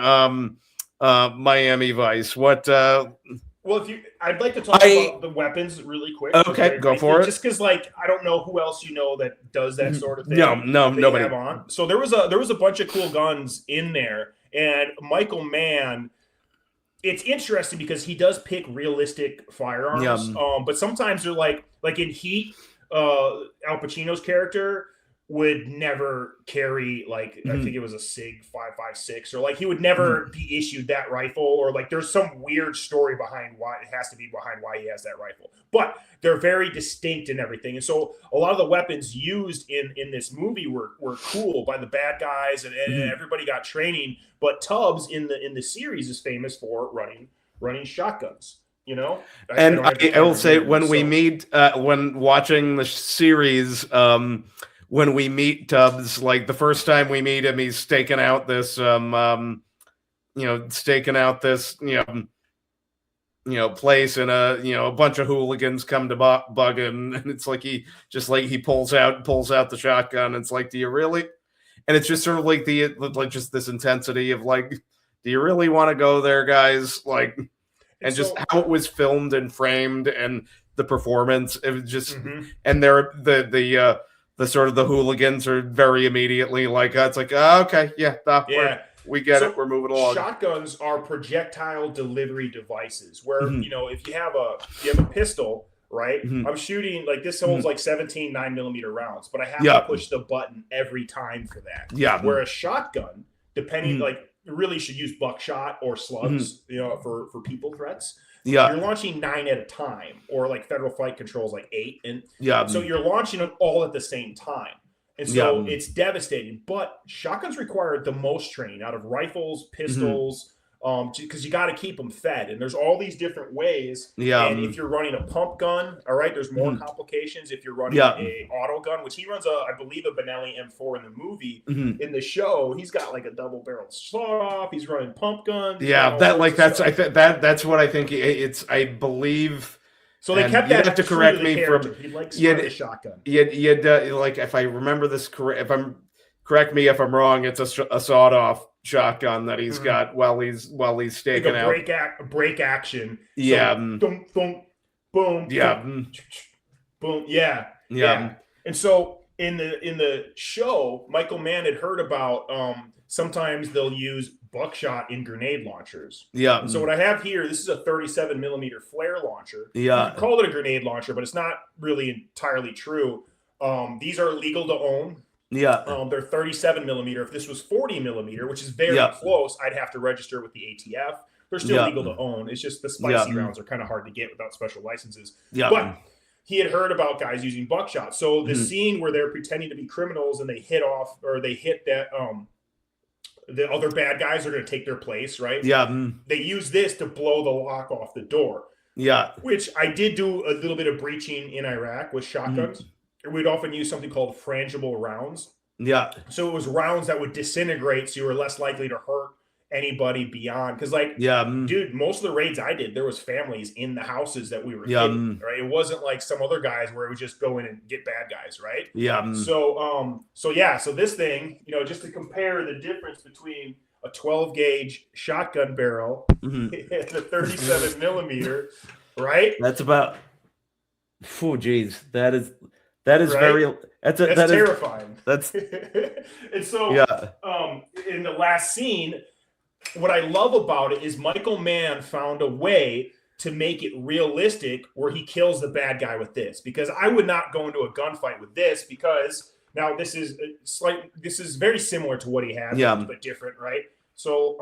Miami Vice. What? Well, I'd like to talk about the weapons really quick. Okay, go for it. Just because, like, I don't know who else that does that sort of thing. No, nobody. Have on. So there was a bunch of cool guns in there. And Michael Mann, it's interesting because he does pick realistic firearms. But sometimes they're like in Heat, Al Pacino's character would never carry I think it was a SIG 5.56 or like he would never be issued that rifle, or like there's some weird story behind why he has that rifle. But they're very distinct and everything. And so a lot of the weapons used in this movie were cool by the bad guys, and everybody got training. But Tubbs in the series is famous for running shotguns. You know, I And don't have the I will camera say near me, when we so meet, when watching the series, when we meet Tubbs, like the first time we meet him, he's staking out this, staking out this, place, and a bunch of hooligans come to bug him, and it's like he pulls out the shotgun. It's like, do you really? And it's just sort of like just this intensity of like, do you really want to go there, guys? Like, and and just so how it was filmed and framed, and the performance, it was just, mm-hmm. and they're the sort of the hooligans are very immediately like, it's like, okay, yeah, Yeah. we get it, So we're moving along. shotguns are projectile delivery devices where, Mhm. if you have a pistol, right? Mhm. I'm shooting like this holds Mhm. like 17 9mm rounds, but I have to Yeah, push the button every time for that. yeah, Where a shotgun, depending mhm, like really should use buckshot or mhm, slugs, for people threats. You're yeah, launching 9 at a time, or like federal flight controls like 8, and yeah, so you're launching them all at the same time. And yeah, so it's devastating. But shotguns require the most training out of rifles, mhm, pistols, because you got to keep them fed. And there's all these different ways. yeah, And if you're running a pump gun, all right, there's more mhm, complications. If you're running yeah, a auto gun, which he runs I believe, a Benelli M4 in the movie. mhm. In the show, he's got like a double barrel sawed off. He's running pump guns. He's running Yeah, all that sorts like of stuff. that's what I think it's, I believe, So they and kept you'd have that to true to correct the me character. from He likes running a you'd shotgun. you'd like, if I remember this correct, if I'm correct me if I'm wrong, it's a sawed off shotgun that he's Mhm. got while he's Like staking out. a break action. Yeah, So boom, boom, boom, yeah, boom. Yeah, yeah, yeah. And so in the show, Michael Mann had heard about sometimes they'll use buckshot in grenade launchers. yeah, And so what I have here, this is a 37mm flare launcher. You could yeah, call it a grenade launcher, but it's not really entirely true. These are legal to own. yeah, They're 37mm. If this was 40mm, which is very yeah, close, I'd have to register with the ATF. They're still yeah, legal to own. It's just the yeah, spicy rounds are kind of hard to get without special licenses. yeah, But he had heard about guys using buckshot. So the mhm, scene where they're pretending to be criminals and they hit that the other bad guys are going to take their place, right? yeah, They use this to blow the lock off the door, yeah, which I did do a little bit of breaching in Iraq with mhm, shotguns. We'd often use something called frangible rounds. yeah, So it was rounds that would disintegrate, so you were less likely to hurt anybody beyond. Because, like, yeah, dude, most of the raids I did, there was families in the houses that we were yeah, hitting, right? It wasn't like some other guys where it would just go in and get bad guys, right? yeah, So this thing, just to compare the difference between a 12 gauge shotgun barrel mhm. and a 37mm, right? That's about. Oh, geez, that is Right? very. That's a, That's that is terrifying. that's And so, yeah, in the last scene, what I love about it is Michael Mann found a way to make it realistic where he kills the bad guy with this. Because I would not go into a gunfight with this, because now this is very similar to what he had, yeah. but different, right? So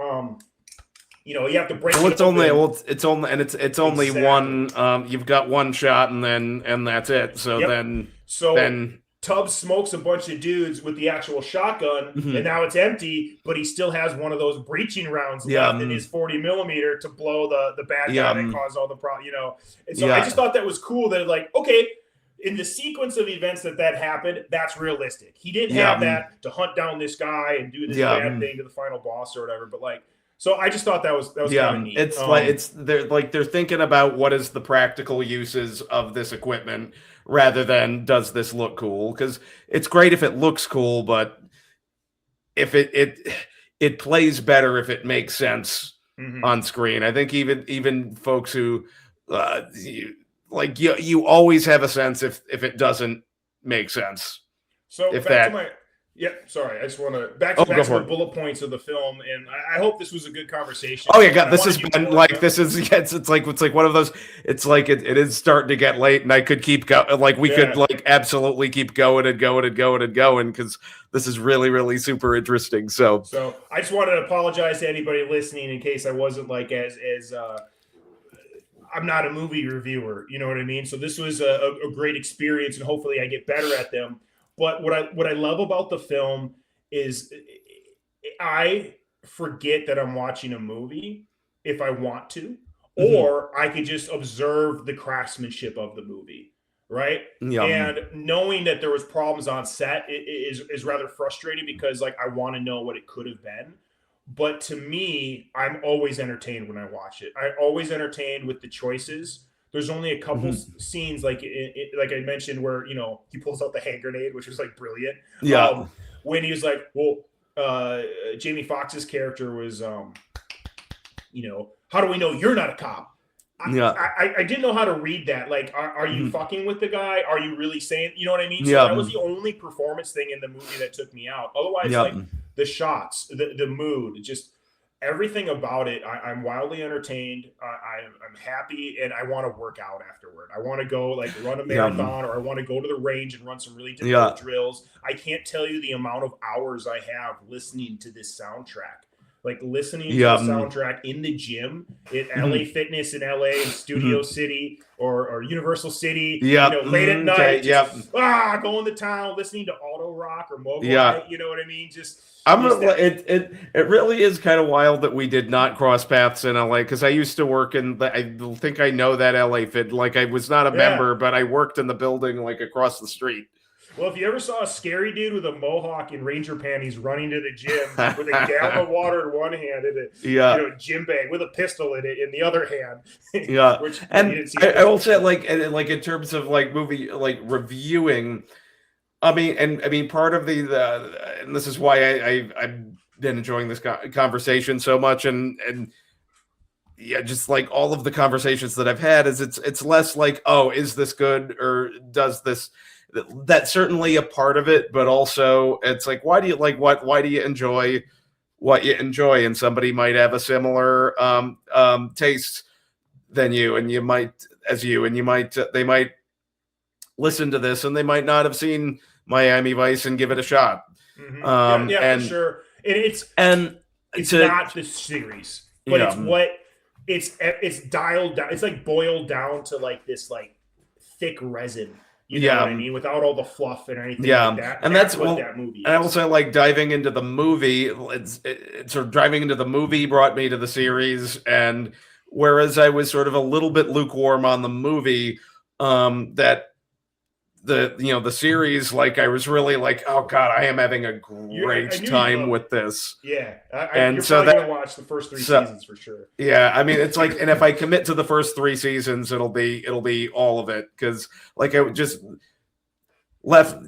you have to break Well, it open. it's only Exactly. one. You've got one shot, and that's it. So Yep. then So Tubbs smokes a bunch of dudes with the actual shotgun, Mhm. and now it's empty, but he still has one of those breaching rounds left in his 40mm to blow the bad guy that caused all the problem, And so I just thought that was cool that, like, okay, in the sequence of events that happened, that's realistic. He didn't have that to hunt down this guy and do this bad thing to the final boss or whatever, but like, so I just thought that was kind of neat. It's they're thinking about what is the practical uses of this equipment rather than does this look cool, because it's great if it looks cool, but if it plays better if it makes sense on screen. I think even folks who you always have a sense if it doesn't make sense. So If back that to my sorry, I just want to back go to the for it. bullet points of the film, and I hope this was a good conversation. Oh yeah, God, I this wanted has you been more like about- this is it's like one of those. It's like it is starting to get late, and I could keep going. Like we could like absolutely keep going and going and going and going, because this is really really super interesting. So I just wanted to apologize to anybody listening in case I wasn't like as I'm not a movie reviewer, you know what I mean? So this was a great experience, and hopefully I get better at them. But what I love about the film is I forget that I'm watching a movie if I want to, or I could just observe the craftsmanship of the movie, right? Yeah. And knowing that there was problems on set is rather frustrating because like I want to know what it could have been. But to me, I'm always entertained when I watch it. I'm always entertained with the choices. There's only a couple scenes, like like I mentioned, where he pulls out the hand grenade, which was like brilliant. Yeah. When he was like, well, Jamie Foxx's character was, how do we know you're not a cop? I didn't know how to read that. Like, are you fucking with the guy? Are you really saying, you know what I mean? So that was the only performance thing in the movie that took me out. Otherwise, like the shots, the mood, just everything about it, I'm wildly entertained. I'm happy, and I want to work out afterward. I want to go like run a marathon, or I want to go to the range and run some really difficult drills. I can't tell you the amount of hours I have listening to this soundtrack. Like listening to the soundtrack in the gym at LA Fitness in LA and Studio City or Universal City, late at night, going to town, listening to Auto Rock or Mogwai, you know what I mean? It really is kind of wild that we did not cross paths in LA, because I used to work I think I know that LA Fit. Like I was not a member, but I worked in the building like across the street. Well, if you ever saw a scary dude with a mohawk and ranger panties running to the gym with a gallon of water in one hand and a gym bag with a pistol in it in the other hand, which I will say, like in terms of like movie like reviewing, I mean, part of and this is why I've been enjoying this conversation so much, and just like all of the conversations that I've had, is it's less like, oh, is this good or does this. That's certainly a part of it, but also it's like, why do you like why do you enjoy what you enjoy? And somebody might have a similar taste than you, and you might they might listen to this and they might not have seen Miami Vice and give it a shot. For sure. It's not the series, but it's dialed down. It's like boiled down to like this like thick resin. You know what I mean? Without all the fluff and anything like that. And that's what that movie is. And I will say, like, diving into the movie, it's sort of driving into the movie brought me to the series. And whereas I was sort of a little bit lukewarm on the movie, that the series, like, I was really like, oh God, I am having a great time with this. Yeah. You're probably going to watch the first 3 seasons for sure. Yeah. I mean, it's like, and if I commit to the first 3 seasons, it'll be all of it. Cause like I just left,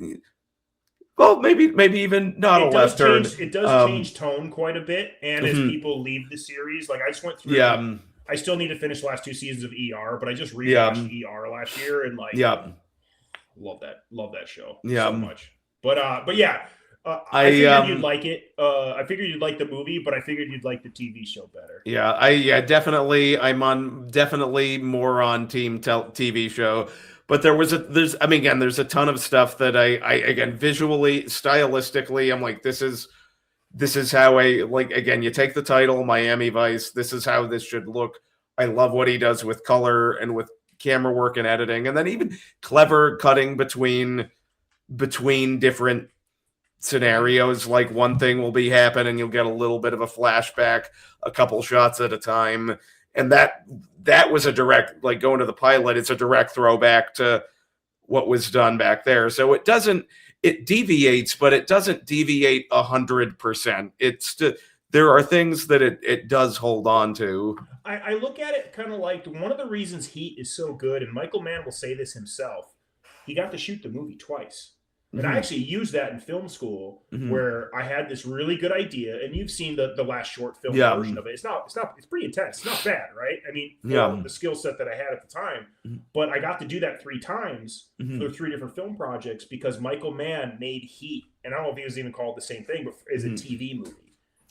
well, maybe even not a left turn. It does change tone quite a bit. And as people leave the series, like I just went through, I still need to finish the last 2 seasons of ER, but I just rewatched ER last year and like, love that show so much. But yeah, I figured you'd like it. I figured you'd like the movie, but I figured you'd like the TV show better. Definitely. I'm definitely more on team TV show. But there's a ton of stuff that I again, visually, stylistically, I'm like, this is how I like. Again, you take the title Miami Vice. This is how this should look. I love what he does with color and with camera work and editing, and then even clever cutting between different scenarios. Like one thing will be happening, you'll get a little bit of a flashback, a couple shots at a time, and that was a direct, like going to the pilot, it's a direct throwback to what was done back there. So it deviates, but it doesn't deviate 100%. There are things that it does hold on to. I look at it kind of like one of the reasons Heat is so good, and Michael Mann will say this himself, he got to shoot the movie twice. And I actually used that in film school where I had this really good idea, and you've seen the last short film version of it. It's pretty intense. It's not bad, right? I mean, the skill set that I had at the time. But I got to do that 3 times for 3 different film projects because Michael Mann made Heat, and I don't know if he was even called the same thing, but as a TV movie.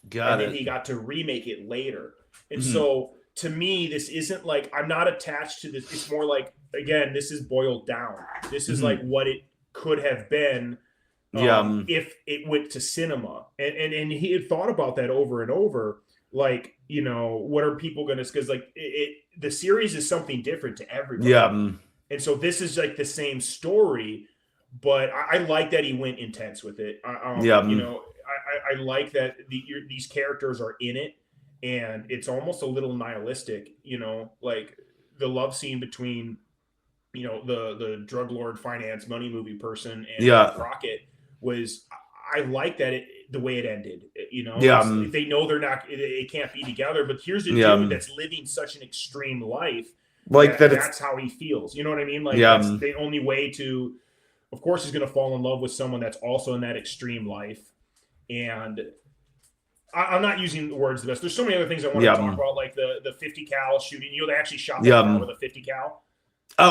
Then he got to remake it later. And so to me, this isn't like, I'm not attached to this. It's more like, again, this is boiled down. This is like what it could have been if it went to cinema. And he had thought about that over and over. Like, what are people going to, because like the series is something different to everybody. And so this is like the same story, but I like that he went intense with it. I like that these characters are in it, and it's almost a little nihilistic, like the love scene between the drug lord finance money movie person and Yeah. Crockett was, I like that the way it ended. Yeah. It's they know they're not, it can't be together, but here's a Yeah. dude that's living such an extreme life Like that it's that's how he feels. You know what I mean? Like yeah. that's the only way to, of course, he's going to fall in love with someone that's also in that extreme life. And I'm not using the words the best. There's so many other things I want to talk about, like the 50 cal shooting. They actually shot that car with a 50 cal.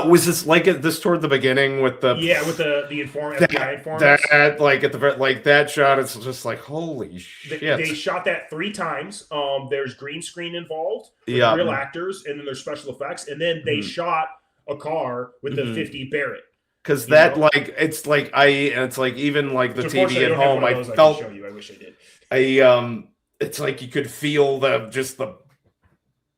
Was this like this toward the beginning with the with the FBI informants? That like at the like that shot, it's just like holy shit. They shot that 3 times. There's green screen involved with real actors, and then there's special effects, and then they shot a car with the 50 Barrett. Because that like it's like it's like even like the TV at home, I felt. Show you. I wish I did. It's like you could feel the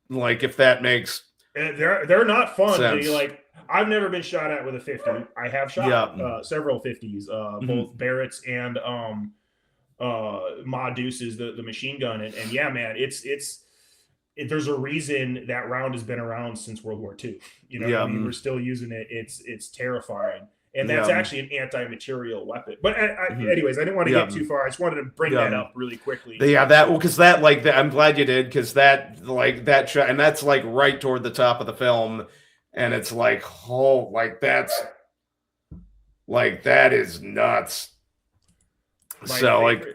like, if that makes. And they're not fun. Like, I've never been shot at with a 50. I have shot several 50s, both Barretts and Ma Deuces, the machine gun. And yeah, man, there's a reason that round has been around since World War II. I mean? We're still using it. It's terrifying. And that's actually an anti-material weapon. But anyways, I didn't want to get too far. I just wanted to bring that up really quickly. Yeah, because that like I'm glad you did, because that like that shot, and that's like right toward the top of the film, and it's like, oh, like that is nuts. My favorite. Like,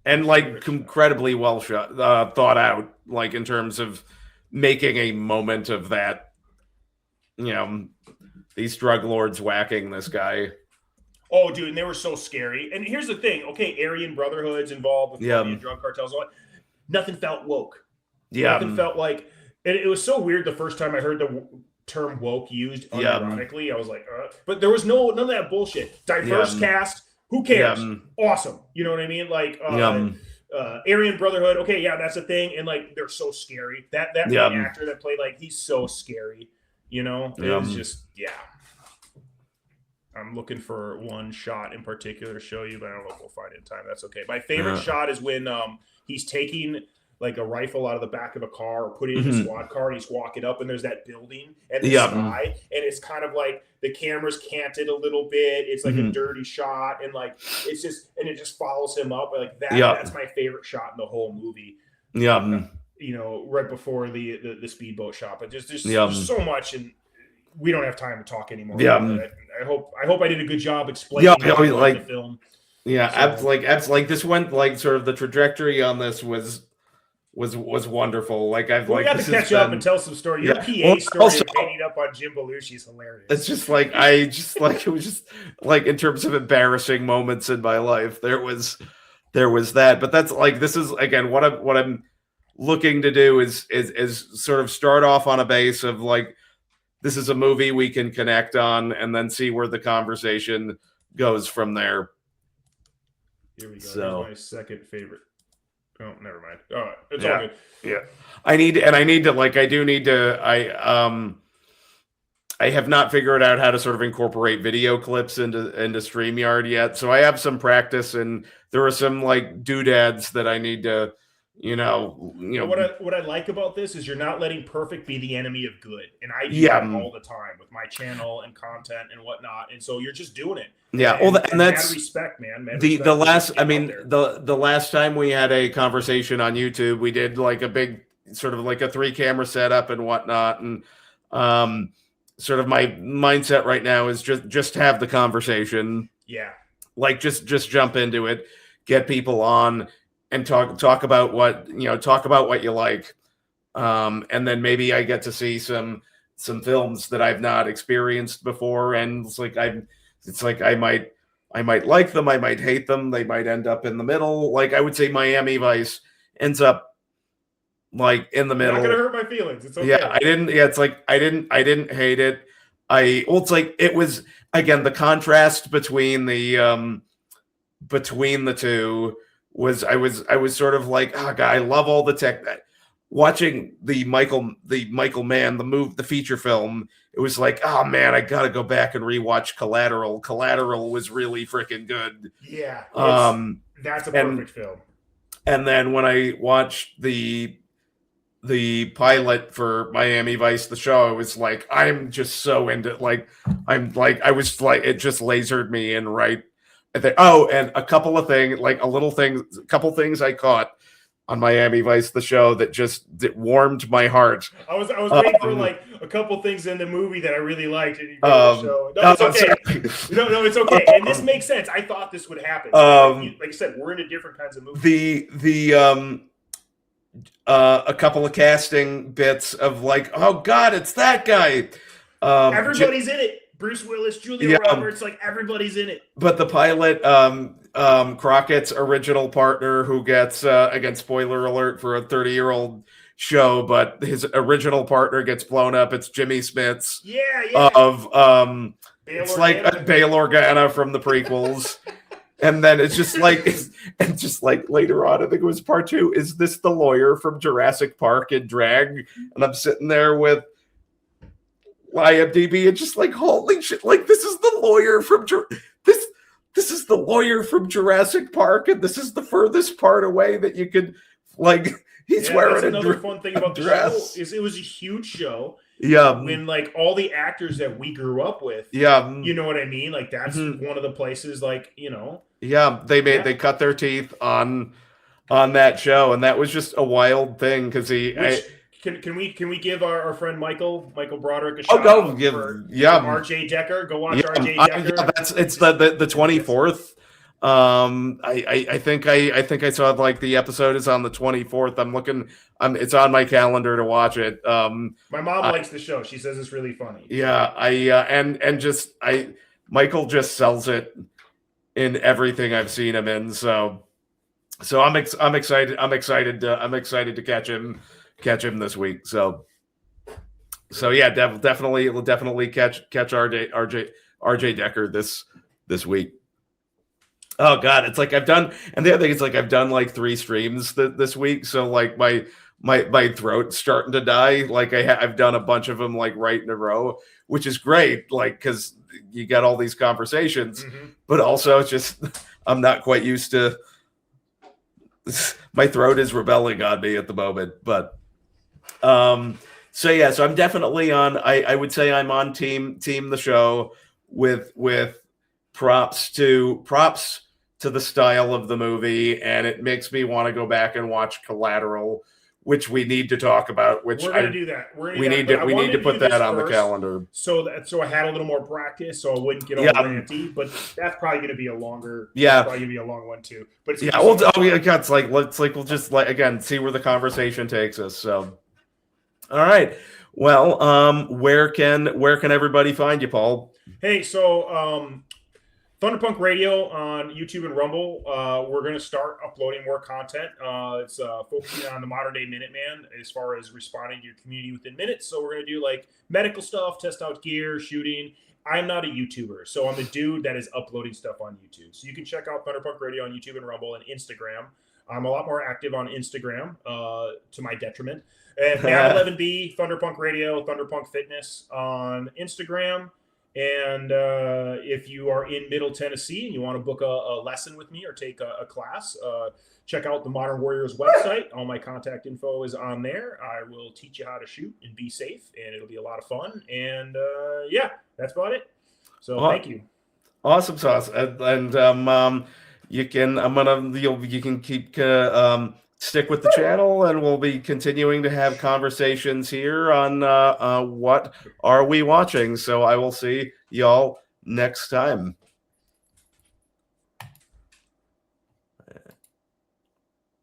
and like incredibly well shot, thought out, like in terms of making a moment of that. These drug lords whacking this guy. Oh, dude, and they were so scary. And here's the thing. Okay, Aryan Brotherhood's involved with the drug cartels. Nothing felt woke. Nothing felt like... It was so weird the first time I heard the term woke used unironically. I was like, but there was none of that bullshit. Diverse cast. Who cares? Awesome. You know what I mean? Like, Aryan Brotherhood. Okay, yeah, that's a thing. And like, they're so scary. That main actor that played, like, he's so scary. It was just, I'm looking for one shot in particular to show you, but I don't know if we'll find it in time. That's okay. My favorite shot is when he's taking like a rifle out of the back of a car or put it in a squad car, and he's walking up, and there's that building and the sky, and it's kind of like the camera's canted a little bit. It's like a dirty shot, and like it's just, and it just follows him up like that. That's my favorite shot in the whole movie. Right before the speedboat shot, but there's so much, and we don't have time to talk anymore. I hope I did a good job explaining the film. Like this went like sort of the trajectory on this was wonderful. Like we got to catch up and tell some story. Your PA story also, hanging up on Jim Belushi is hilarious. It's just like it was just like, in terms of embarrassing moments in my life, there was that. But that's like, this is again what I'm looking to do is sort of start off on a base of like, this is a movie we can connect on, and then see where the conversation goes from there. Here we go. So, here's my second favorite. Oh, never mind. All right, it's all good. Yeah, I need to. I have not figured out how to sort of incorporate video clips into StreamYard yet. So I have some practice, and there are some like doodads that I need to. What I like about this is you're not letting perfect be the enemy of good, and I do that all the time with my channel and content and whatnot, and so you're just doing it. And that's respect, man. The last time we had a conversation on YouTube, we did like a big sort of like a 3-camera setup and whatnot, and sort of my mindset right now is just have the conversation. Like just jump into it, get people on. And talk about what you like, and then maybe I get to see some films that I've not experienced before, and it's like I might like them, I might hate them, they might end up in the middle. Like I would say, Miami Vice ends up like in the middle. Not gonna hurt my feelings. It's okay. Yeah, I didn't. Yeah, it's like I didn't hate it. It's like it was again the contrast between the two. I was sort of like, oh God, I love all the tech. Watching the Michael Mann, the feature film, it was like, oh man, I gotta go back and rewatch Collateral. Collateral was really freaking good. Yeah, that's a perfect film. And then when I watched the the pilot for Miami Vice, the show, it was like I'm just so into I was like it just lasered me in right. And a couple of things, like a couple things I caught on Miami Vice, the show that warmed my heart. I was waiting for like a couple things in the movie that I really liked, and you made the show. No, it's okay. No, it's okay. And this makes sense. I thought this would happen. Like I said, we're into different kinds of movies. A couple of casting bits of like, oh God, it's that guy. Everybody's in it. Bruce Willis, Julia Roberts, like everybody's in it. But the pilot, Crockett's original partner, who gets again, spoiler alert for a 30-year-old show, but his original partner gets blown up. It's Jimmy Smits. Yeah. It's like a Bail Organa from the prequels. And then it's just like later on, I think it was part 2. Is this the lawyer from Jurassic Park in drag? And I'm sitting there with IMDb and just like, holy shit! Like this is the lawyer from this is the lawyer from Jurassic Park, and this is the furthest part away that you could like. He's wearing another fun thing about the show is it was a huge show. Yeah. When like all the actors that we grew up with. Yeah. You know what I mean? Like that's one of the places. Like Yeah, they cut their teeth on that show, and that was just a wild thing because Can we give our friend Michael Broderick a shout out? RJ Decker. Go watch RJ Decker. It's the 24th. I think I saw like the episode is on the 24th. I'm looking. It's on my calendar to watch it. My mom likes the show. She says it's really funny. Yeah, Michael just sells it in everything I've seen him in. So I'm excited. I'm excited to catch him this week. So yeah, definitely catch RJ Decker this week. Oh God, it's like I've done, and the other thing is like I've done like 3 streams this week. So like my throat's starting to die. Like I've done a bunch of them like right in a row, which is great. Like because you got all these conversations, but also it's just I'm not quite used to. My throat is rebelling on me at the moment, but so yeah, so I'm definitely on. I would say I'm on team the show with props to the style of the movie, and it makes me want to go back and watch Collateral, which we need to talk about. Which we're gonna do that. We need to put that on the calendar. So I had a little more practice, so I wouldn't get all ranty. But that's probably gonna be a longer. Yeah, probably gonna be a long one too. But it's like we'll just like again see where the conversation takes us. So, all right. Well, where can everybody find you, Paul? Hey, so Thunderpunk Radio on YouTube and Rumble. We're going to start uploading more content. It's focusing on the modern day Minuteman as far as responding to your community within minutes. So we're going to do like medical stuff, test out gear, shooting. I'm not a YouTuber, so I'm the dude that is uploading stuff on YouTube. So you can check out Thunderpunk Radio on YouTube and Rumble and Instagram. I'm a lot more active on Instagram, to my detriment. And WAWW011, Thunderpunk Radio, Thunderpunk Fitness on Instagram. And if you are in Middle Tennessee and you want to book a lesson with me or take a class, check out the Modern Warriors website. All my contact info is on there. I will teach you how to shoot and be safe, and it'll be a lot of fun. And yeah, that's about it. So thank you. Awesome sauce. And you can keep stick with the channel, and we'll be continuing to have conversations here on what are we watching. So I will see y'all next time.